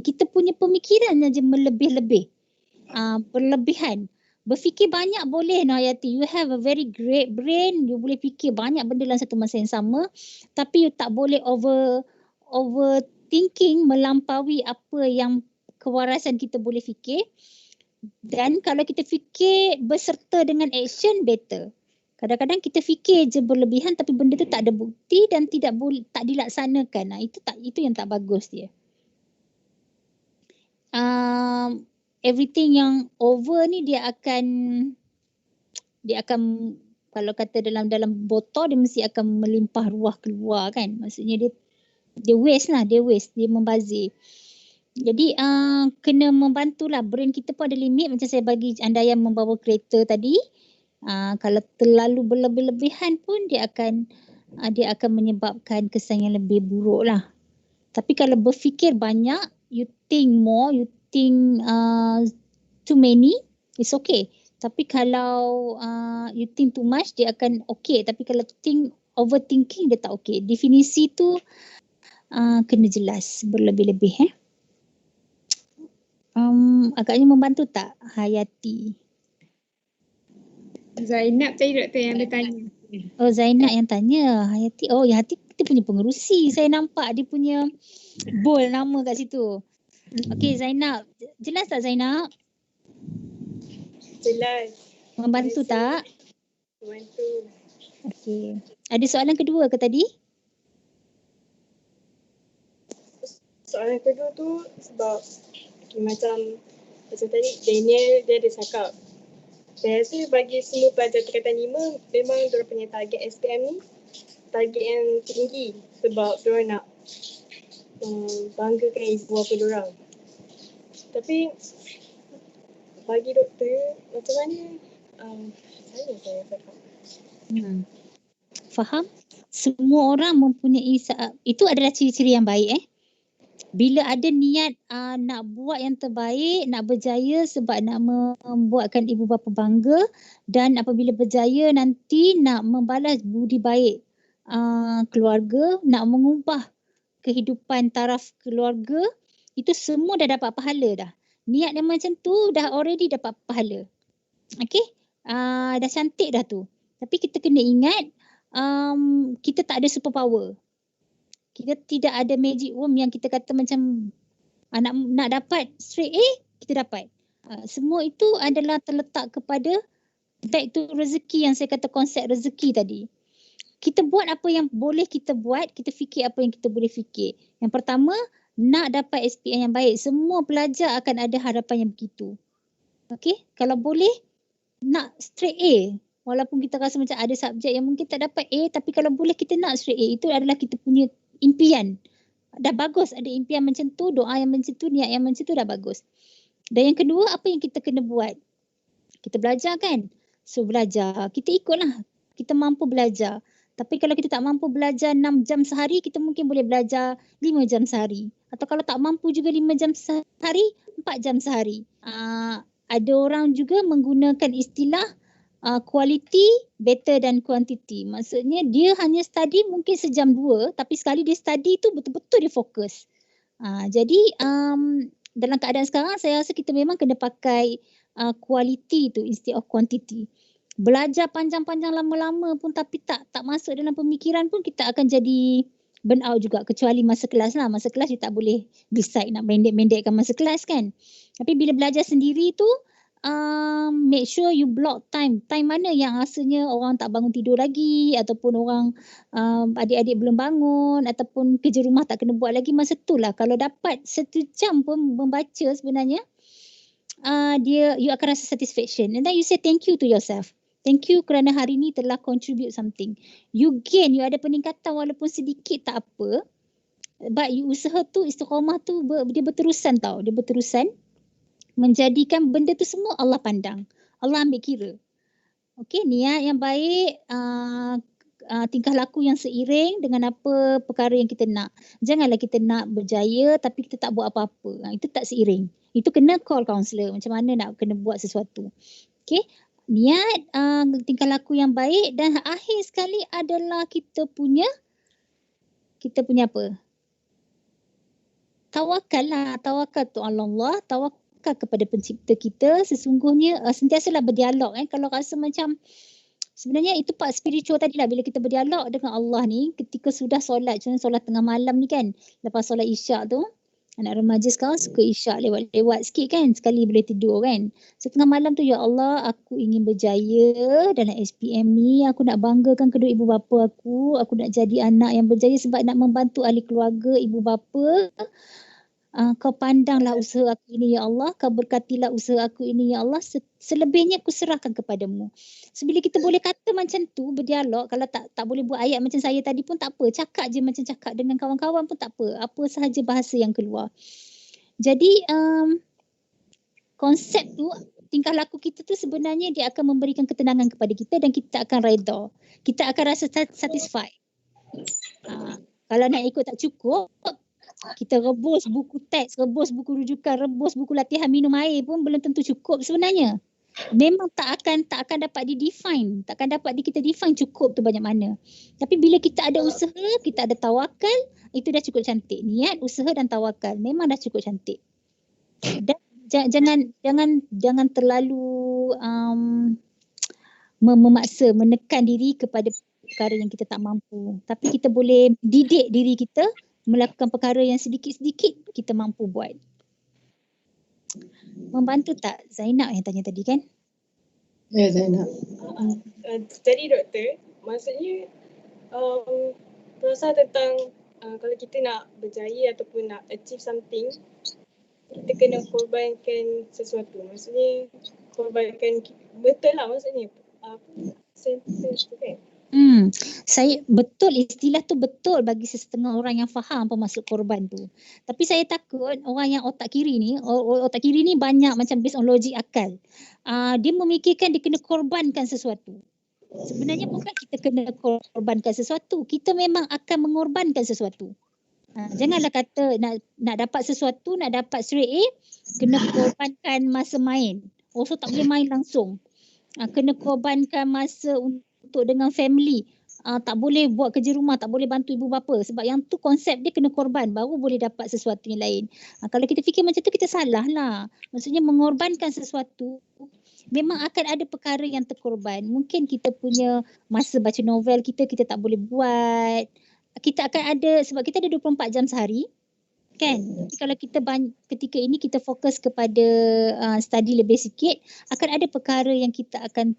Kita punya pemikiran aja melebih-lebih. Berlebihan. Berfikir banyak boleh Hayati. You have a very great brain. You boleh fikir banyak benda dalam satu masa yang sama. Tapi you tak boleh overthinking melampaui apa yang kewarasan kita boleh fikir. Dan kalau kita fikir berserta dengan action, better. Kadang-kadang kita fikir je berlebihan tapi benda tu tak ada bukti dan tak dilaksanakan. Itu yang tak bagus dia. Everything yang over ni dia akan kalau kata dalam botol dia mesti akan melimpah ruah keluar kan. Maksudnya dia waste, dia membazir. Jadi kena membantulah, brain kita pun ada limit. Macam saya bagi anda yang membawa kereta tadi. Kalau terlalu berlebih-lebihan pun dia akan menyebabkan kesan yang lebih buruk lah. Tapi kalau berfikir banyak, you think more, you think too many, it's okay. Tapi kalau you think too much, dia akan okay. Tapi kalau overthinking, dia tak okay. Definisi tu kena jelas, berlebih-lebih. Agaknya membantu tak Hayati?
Zainab tadi doktor yang bertanya.
Oh, Zainab yang tanya. Hayati. Oh, Hayati kita punya pengerusi. Saya nampak dia punya bold nama kat situ. Okey, Zainab. Jelas tak Zainab?
Jelas.
Membantu tak?
Membantu.
Okey. Ada soalan kedua ke tadi?
Soalan kedua tu sebab macam tadi Daniel dia ada cakap. Saya rasa bagi semua pelajar tingkatan 5 memang diorang punya target SPM ni target yang tinggi sebab diorang nak banggakan ibu bapa diorang. Tapi bagi doktor macam mana saya cakap.
Faham? Semua orang mempunyai itu adalah ciri-ciri yang baik Bila ada niat nak buat yang terbaik, nak berjaya sebab nak membuatkan ibu bapa bangga, dan apabila berjaya nanti nak membalas budi baik keluarga, nak mengubah kehidupan taraf keluarga, itu semua dah dapat pahala dah. Niat yang macam tu dah already dapat pahala. Okey? Dah cantik dah tu. Tapi kita kena ingat kita tak ada superpower. Kita tidak ada magic wand yang kita kata macam nak dapat straight A, kita dapat. Semua itu adalah terletak kepada back to rezeki yang saya kata konsep rezeki tadi. Kita buat apa yang boleh kita buat, kita fikir apa yang kita boleh fikir. Yang pertama, nak dapat SPM yang baik. Semua pelajar akan ada harapan yang begitu. Okey, kalau boleh nak straight A. Walaupun kita rasa macam ada subjek yang mungkin tak dapat A, tapi kalau boleh kita nak straight A. Itu adalah kita punya impian. Dah bagus ada impian macam tu, doa yang macam tu, niat yang macam tu dah bagus. Dan yang kedua, apa yang kita kena buat? Kita belajar kan? So belajar, kita ikutlah. Kita mampu belajar. Tapi kalau kita tak mampu belajar 6 jam sehari, kita mungkin boleh belajar 5 jam sehari. Atau kalau tak mampu juga 5 jam sehari, 4 jam sehari. Ada orang juga menggunakan istilah quality better than quantity. Maksudnya dia hanya study mungkin sejam 2, tapi sekali dia study tu betul-betul dia fokus. Jadi dalam keadaan sekarang saya rasa kita memang kena pakai quality tu instead of quantity. Belajar panjang-panjang lama-lama pun tapi tak masuk dalam pemikiran pun kita akan jadi burn out juga, kecuali masa kelas lah. Masa kelas dia tak boleh decide nak pendek-pendekkan masa kelas kan. Tapi bila belajar sendiri tu, make sure you block time. Time mana yang rasanya orang tak bangun tidur lagi, ataupun orang adik-adik belum bangun, ataupun kerja rumah tak kena buat lagi, masa tu lah. Kalau dapat 1 jam pun membaca sebenarnya, you akan rasa satisfaction. And then you say thank you to yourself. Thank you kerana hari ni telah contribute something. You gain, you ada peningkatan walaupun sedikit tak apa. But you usaha tu, istiqamah tu dia berterusan tau. Dia berterusan menjadikan benda tu semua Allah pandang. Allah ambil kira. Okey, niat yang baik, tingkah laku yang seiring dengan apa perkara yang kita nak. Janganlah kita nak berjaya tapi kita tak buat apa-apa. Itu tak seiring. Itu kena call counselor macam mana nak kena buat sesuatu. Okey. Niat, tingkah laku yang baik, dan akhir sekali adalah kita punya apa? Tawakal lah. Tawakal tu Allah. Tawakal kepada pencipta kita. Sesungguhnya sentiasalah berdialog. Kalau rasa macam sebenarnya itu part spiritual tadi lah. Bila kita berdialog dengan Allah ni ketika sudah solat. Contohnya solat tengah malam ni kan. Lepas solat isyak tu. Anak remaja sekarang suka isyak lewat-lewat sikit kan. Sekali boleh tidur kan. So tengah malam tu, ya Allah, aku ingin berjaya dalam SPM ni. Aku nak banggakan kedua ibu bapa aku. Aku nak jadi anak yang berjaya sebab nak membantu ahli keluarga, ibu bapa. Kau pandanglah usaha aku ini ya Allah. Kau berkatilah usaha aku ini ya Allah. Selebihnya aku serahkan kepadamu. So bila kita boleh kata macam tu, berdialog. Kalau tak boleh buat ayat macam saya tadi pun tak apa. Cakap je macam cakap dengan kawan-kawan pun tak apa. Apa sahaja bahasa yang keluar. Jadi konsep tu, tingkah laku kita tu sebenarnya dia akan memberikan ketenangan kepada kita dan kita akan redha. Kita akan rasa satisfied. Kalau nak ikut tak cukup, kita rebus buku teks, rebus buku rujukan, rebus buku latihan minum air pun belum tentu cukup sebenarnya. Memang tak akan dapat di-define, takkan dapat kita define cukup tu banyak mana. Tapi bila kita ada usaha, kita ada tawakal, itu dah cukup cantik. Niat, usaha dan tawakal memang dah cukup cantik. Dan jangan terlalu memaksa, menekan diri kepada perkara yang kita tak mampu. Tapi kita boleh didik diri kita melakukan perkara yang sedikit-sedikit kita mampu buat. Membantu tak Zainab yang tanya tadi kan?
Ya, Zainab.
Jadi doktor, maksudnya perasaan tentang kalau kita nak berjaya ataupun nak achieve something, kita kena korbankan sesuatu. Maksudnya korbankan, betul lah maksudnya. Sentence tu kan?
Saya betul, istilah tu betul bagi sesetengah orang yang faham apa maksud korban tu. Tapi saya takut orang yang otak kiri ni banyak macam based on logik akal. Dia memikirkan dia kena korbankan sesuatu. Sebenarnya bukan kita kena korbankan sesuatu, kita memang akan mengorbankan sesuatu. Janganlah kata nak dapat sesuatu, nak dapat straight A, kena korbankan masa main. So tak boleh main langsung. Kena korbankan masa untuk dengan family, tak boleh buat kerja rumah, tak boleh bantu ibu bapa sebab yang tu konsep dia kena korban baru boleh dapat sesuatu yang lain. Kalau kita fikir macam tu kita salah lah. Maksudnya mengorbankan sesuatu, memang akan ada perkara yang terkorban. Mungkin kita punya masa baca novel kita tak boleh buat. Kita akan ada, sebab kita ada 24 jam sehari kan. Tapi kalau kita ketika ini kita fokus kepada study lebih sikit, akan ada perkara yang kita akan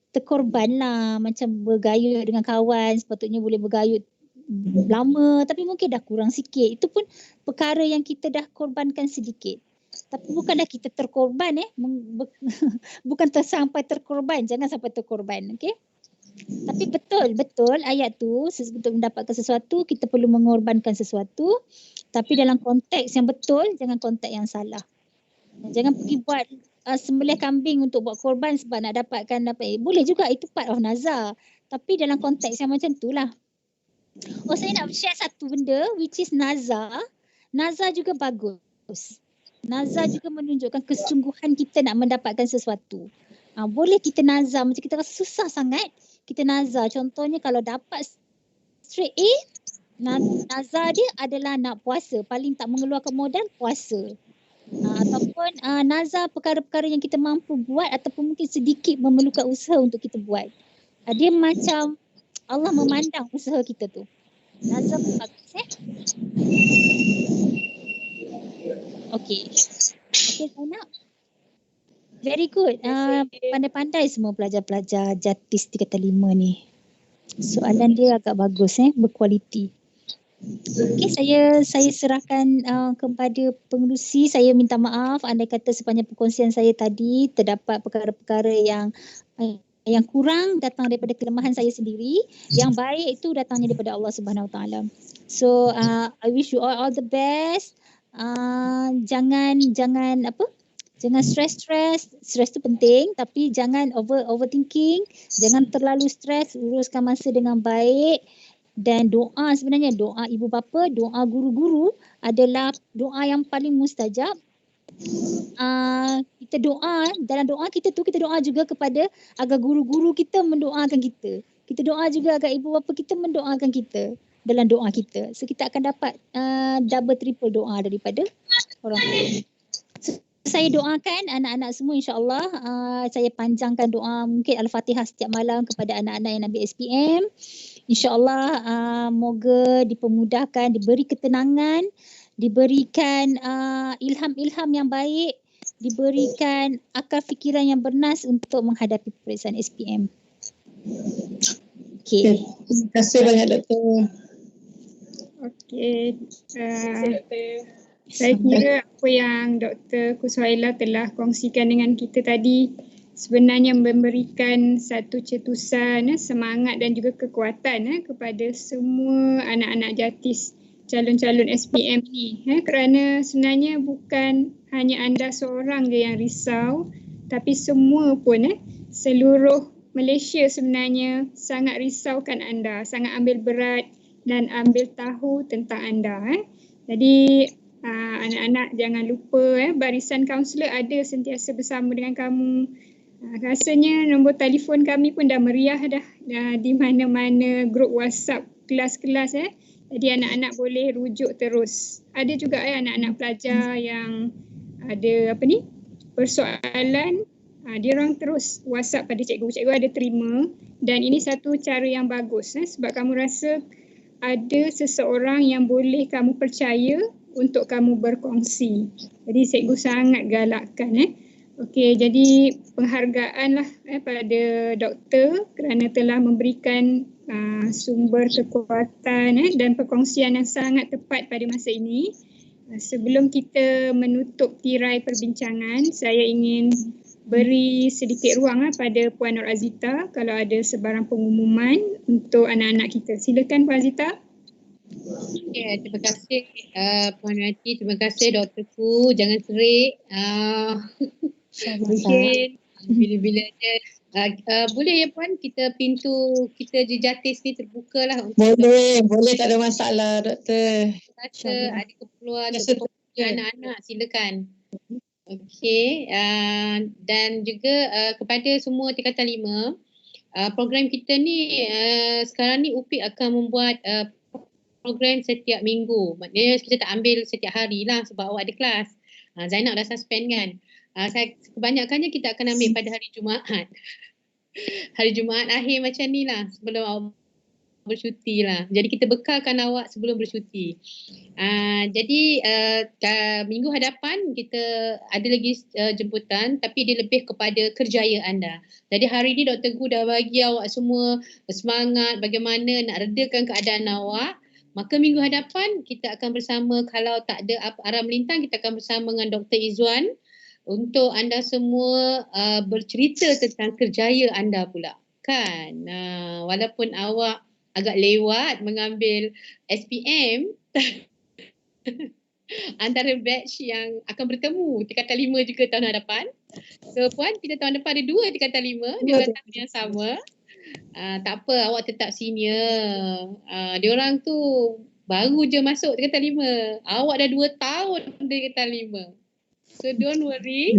terkorban lah, macam bergayut dengan kawan, sepatutnya boleh bergayut lama tapi mungkin dah kurang sikit. Itu pun perkara yang kita dah korbankan sedikit. Tapi bukanlah kita terkorban bukan sampai terkorban, jangan sampai terkorban, okey? Tapi betul ayat tu, untuk mendapatkan sesuatu kita perlu mengorbankan sesuatu, tapi dalam konteks yang betul, jangan konteks yang salah. Jangan pergi buat sembelih kambing untuk buat korban sebab nak dapatkan boleh juga, itu part of nazar. Tapi dalam konteks yang macam tu lah. Saya nak share satu benda which is nazar. Nazar juga bagus. Nazar juga menunjukkan kesungguhan kita nak mendapatkan sesuatu. Boleh kita nazar macam kita rasa susah sangat, kita nazar. Contohnya kalau dapat straight A, nazar dia adalah nak puasa, paling tak mengeluarkan modal puasa. Ataupun nazar perkara-perkara yang kita mampu buat ataupun mungkin sedikit memerlukan usaha untuk kita buat. Dia macam Allah memandang usaha kita tu. Nazam bagus Okey. Okey Zainab. Very good. Pandai-pandai semua pelajar-pelajar Jatis 3 kata 5 ni. Soalan dia agak bagus berkualiti. Okey, saya serahkan kepada pengerusi. Saya minta maaf andai kata sepanjang perkongsian saya tadi terdapat perkara-perkara yang kurang datang daripada kelemahan saya sendiri. Yang baik itu datangnya daripada Allah Subhanahu Wa Taala. So I wish you all the best. Jangan stres tu penting, tapi jangan overthinking, jangan terlalu stres, uruskan masa dengan baik. Dan doa, sebenarnya doa ibu bapa, doa guru-guru adalah doa yang paling mustajab. Kita doa, dalam doa kita doa juga kepada agar guru-guru kita mendoakan kita. Kita doa juga agar ibu bapa kita mendoakan kita dalam doa kita. So kita akan dapat double triple doa daripada orang tua. Saya doakan anak-anak semua, insya-Allah saya panjangkan doa mungkin Al-Fatihah setiap malam kepada anak-anak yang ambil SPM. InsyaAllah moga dipermudahkan, diberi ketenangan, diberikan ilham-ilham yang baik, diberikan akal fikiran yang bernas untuk menghadapi peperiksaan SPM. Okey.
Terima kasih banyak Doktor.
Okey. Saya kira apa yang Dr. Kuswaila telah kongsikan dengan kita tadi sebenarnya memberikan satu cetusan semangat dan juga kekuatan kepada semua anak-anak Jatis calon-calon SPM ni, kerana sebenarnya bukan hanya anda seorang je yang risau, tapi semua pun seluruh Malaysia sebenarnya sangat risaukan anda, sangat ambil berat dan ambil tahu tentang anda. Jadi anak-anak jangan lupa barisan kaunselor ada sentiasa bersama dengan kamu. Rasanya nombor telefon kami pun dah meriah dah di mana-mana grup WhatsApp kelas-kelas. Jadi anak-anak boleh rujuk terus. Ada juga anak-anak pelajar yang ada persoalan, dia orang terus WhatsApp pada cikgu. Cikgu ada terima dan ini satu cara yang bagus sebab kamu rasa ada seseorang yang boleh kamu percaya untuk kamu berkongsi. Jadi cikgu sangat galakkan. Okey, jadi penghargaanlah pada doktor kerana telah memberikan sumber kekuatan dan perkongsian yang sangat tepat pada masa ini. Sebelum kita menutup tirai perbincangan, saya ingin beri sedikit ruang pada Puan Nur Azita kalau ada sebarang pengumuman untuk anak-anak kita. Silakan Puan Azita.
Ya, terima kasih Puan Rati, terima kasih Doktorku, jangan serik. Mungkin bila-bila boleh ya Puan, pintu kita di Jatis ni terbuka lah.
Boleh, tak ada masalah Doktor.
Rasa ada keperluan untuk anak-anak, silakan. Okey, dan juga kepada semua tingkatan 5, program kita ni sekarang ni UPIK akan membuat program setiap minggu. Maknanya kita tak ambil setiap hari lah sebab awak ada kelas. Zainab dah suspend kan. Kebanyakannya kita akan ambil pada hari Jumaat. Hari Jumaat akhir macam ni lah sebelum awak bercuti lah. Jadi kita bekalkan awak sebelum bercuti. Jadi minggu hadapan kita ada lagi jemputan tapi dia lebih kepada kerjaya anda. Jadi hari ni Dr. Gu dah bagi awak semua bersemangat bagaimana nak redakan keadaan awak. Maka minggu hadapan kita akan bersama, kalau tak ada arah melintang, kita akan bersama dengan Dr. Izzuan untuk anda semua bercerita tentang kerjaya anda pula. Kan? Walaupun awak agak lewat mengambil SPM, antara batch yang akan bertemu tingkatan 5 juga tahun hadapan. So Puan, kita tahun depan ada 2 tingkatan 5, dia datang yang sama. Tak apa, awak tetap senior. Diorang tu baru je masuk tingkatan 5. Awak dah 2 tahun tingkatan 5. So don't worry.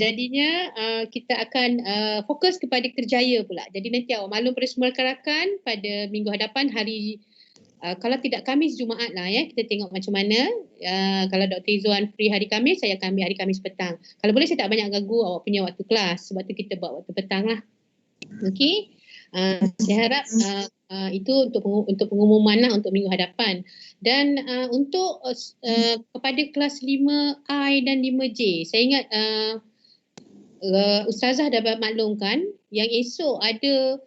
Jadinya kita akan fokus kepada kerjaya pula. Jadi nanti awak maklum pada semua rakan-rakan pada minggu hadapan hari kalau tidak Khamis, Jumaat lah ya. Kita tengok macam mana. Kalau Dr. Izzuan free hari Khamis, saya akan ambil hari Khamis petang. Kalau boleh saya tak banyak ganggu awak punya waktu kelas. Sebab tu kita buat waktu petang lah. Okey. Saya harap Itu untuk pengumuman lah untuk minggu hadapan. Dan untuk kepada kelas 5I dan 5J, saya ingat Ustazah dah maklumkan yang esok ada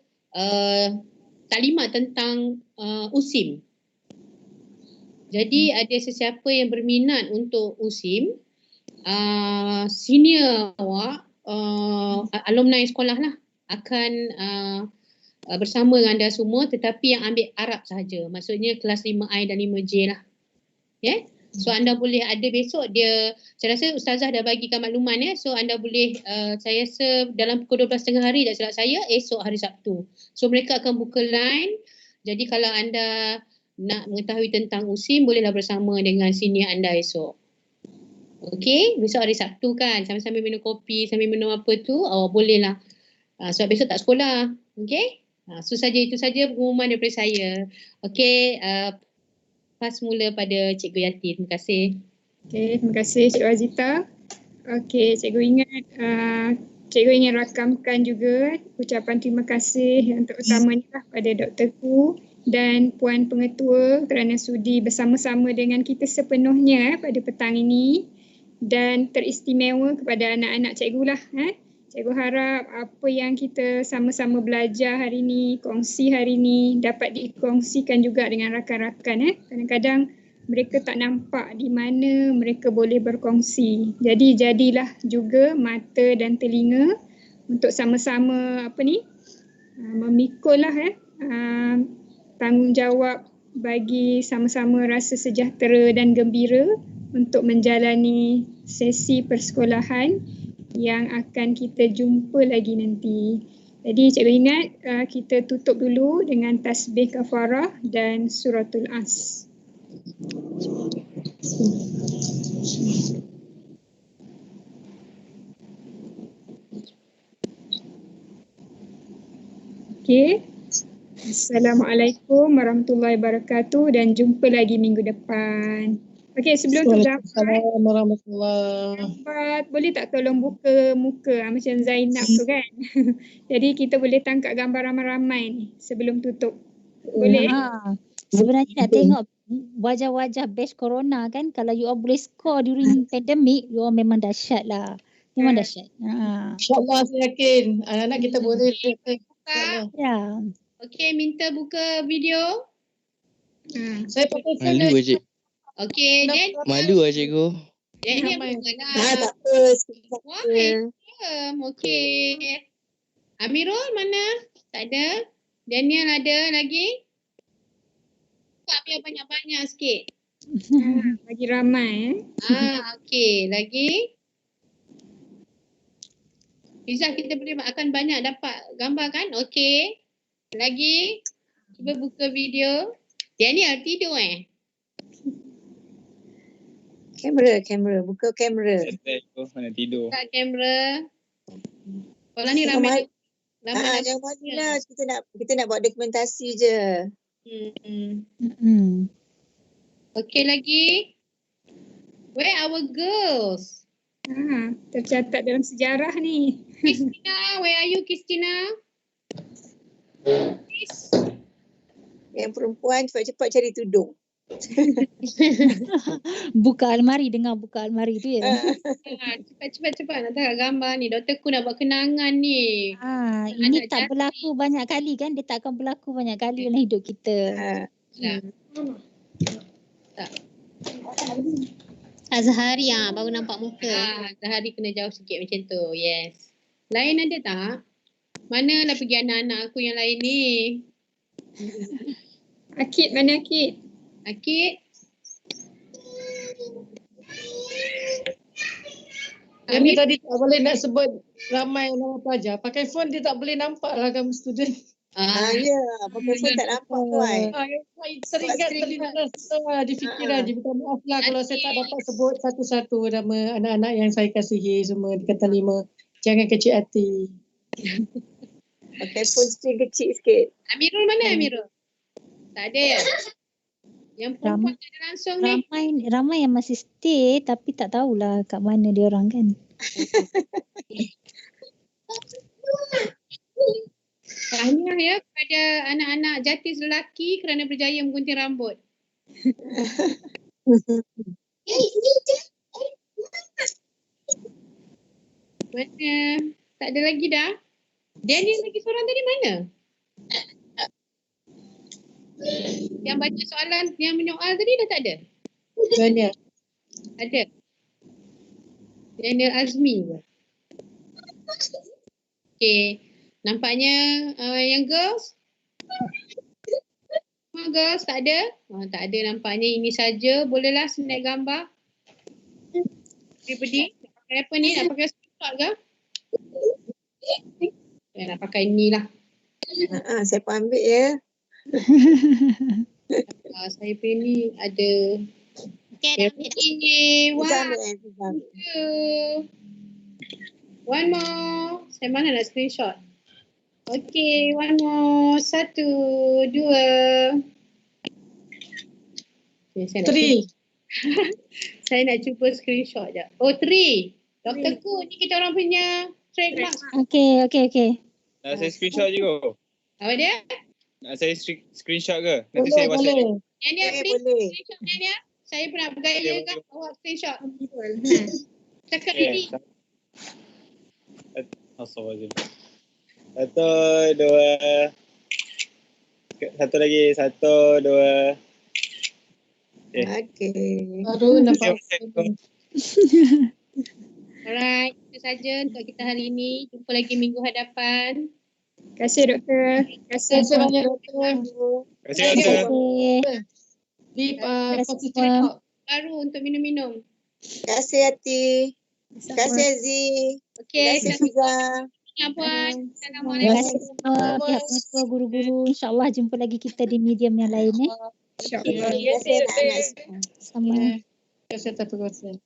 taklimat tentang USIM. Jadi ada sesiapa yang berminat untuk USIM, senior awak, alumni sekolah lah, akan bersama dengan anda semua, tetapi yang ambil Arab sahaja. Maksudnya kelas 5I dan 5J lah. Yeah? So anda boleh ada besok saya rasa Ustazah dah bagikan makluman ya. So anda boleh saya rasa dalam pukul 12.30 hari dah silap saya, esok hari Sabtu. So mereka akan buka line. Jadi kalau anda nak mengetahui tentang USIM, bolehlah bersama dengan senior anda esok. Okey, besok hari Sabtu kan, sambil-sambil minum kopi, sambil minum apa tu, bolehlah. Sebab besok tak sekolah. Okey? So itu saja pengumuman daripada saya. Okey, pas mula pada Cikgu Yati. Terima kasih.
Okey, terima kasih Cikgu Azita. Okey, Cikgu ingat Cikgu ingin rakamkan juga ucapan terima kasih yang terutamanya pada Dr. Ku dan Puan Pengetua kerana sudi bersama-sama dengan kita sepenuhnya pada petang ini, dan teristimewa kepada anak-anak cikgu lah. Cikgu harap apa yang kita sama-sama belajar hari ini, kongsi hari ini, dapat dikongsikan juga dengan rakan-rakan. Kadang-kadang mereka tak nampak di mana mereka boleh berkongsi. Jadi jadilah juga mata dan telinga untuk sama-sama memikul lah tanggungjawab bagi sama-sama rasa sejahtera dan gembira untuk menjalani sesi persekolahan yang akan kita jumpa lagi nanti. Jadi cikgu ingat kita tutup dulu dengan tasbih kafarah dan suratul As. Okey. Assalamualaikum warahmatullahi wabarakatuh dan jumpa lagi minggu depan. Okey, sebelum tu gambar, boleh tak tolong buka muka macam Zainab tu kan? Jadi kita boleh tangkap gambar ramai-ramai ni sebelum tutup. Boleh?
Sebenarnya nak tengok wajah-wajah batch corona kan, kalau you all boleh score during pandemic, you all memang dahsyat lah. Memang dahsyat.
InsyaAllah saya yakin anak-anak kita boleh.
Ya.
Okey, minta buka video.
Saya pakai phone.
Malu lah, Cik.
Okey, then
Malu lah, Cikgu.
Daniel bukalah.
Tak apa.
Why? Okey. Amirul mana? Tak ada. Daniel ada lagi? Tak, biar banyak-banyak sikit.
Lagi ramai.
Okey. Lagi? Izzah, kita boleh akan banyak dapat gambar kan? Okey. Lagi? Cuba buka video. Daniel tidur
Kamera. Buka kamera.
Mana tidur.
Buka kamera. Kalau ni ramai.
Jangan malu lah. Kita nak buat dokumentasi je.
Okey lagi. Where our girls?
Tercatat dalam sejarah ni.
Christina, where are you Christina?
Yang perempuan cepat-cepat cari tudung.
Buka almari, dengar buka almari tu ya.
Cepat nak tengok gambar ni. Doktor Ku nak buat kenangan ni.
Ini tak berlaku banyak kali kan? Dia tak akan berlaku banyak kali dalam hidup kita.
Tak.
Azhari baru nampak muka.
Azhari kena jauh sikit macam tu. Yes. Lain ada tak? Manalah pergi anak-anak aku yang lain ni?
Akid, mana Akid?
Akid?
Kami tadi tak boleh nak sebut ramai nama pelajar. Pakai phone dia tak boleh nampak lah kamu student.
Ya, pakai phone tak nampak tuan.
Teringat difikir aja. Minta maaf lah kalau saya tak dapat sebut satu-satu nama anak-anak yang saya kasihi semua di Kata 5. Jangan kecil hati.
Pakai phone screen kecil sikit.
Amirul mana Amirul? Tak ada ya? Yang perempuan tak ada langsung ni.
Ramai yang masih stay tapi tak tahulah kat mana dia orang kan.
Tahniah ya kepada anak-anak jatis lelaki kerana berjaya menggunting rambut. Mana? Tak ada lagi dah. Daniel lagi seorang tadi mana? Yang baca soalan, yang menyoal tadi dah tak ada?
Daniel.
Ada. Daniel Azmi ke? Okay. Nampaknya yang girls? Semua girls tak ada? Tak ada nampaknya. Ini saja. Bolehlah snap gambar. Everybody. Nak pakai apa ni? Nak pakai screenshot ke? Nak pakai ni lah.
Saya pun ambil ya.
Saya pilih ni ada.
Okay, dah ambil.
Wah. One more. Saya mana nak screenshot? Okay, one more. 1, 2. Okay, saya nak cuba screenshot je. Oh, 3. Dr. Ku, ni kita orang punya trademark.
Okay.
Nak saya screenshot je ke?
Apa dia?
Nak saya screenshot ke? Nanti saya WhatsApp.
Daniel, please screenshot Daniel. Saya pernah bergaya kan awak screenshot. Cakap ini.
Astagfirullahaladzim. 1, 2. Satu lagi. 1, 2.
Okay.
Baru nampak.
Alright, itu saja untuk kita hari ini. Jumpa lagi minggu hadapan.
Terima kasih doktor. Terima kasih
banyak doktor.
Terima kasih doktor.
Di positif
baru untuk minum-minum.
Terima kasih Hati. Terima kasih Aziz.
Terima
kasih Fiza.
Puan.
Terima kasih semua pihak pengetua, guru-guru. InsyaAllah jumpa lagi kita di medium yang lain.
InsyaAllah. Terima kasih anak-anak.
Sama.
Terima kasih atas perkongsian.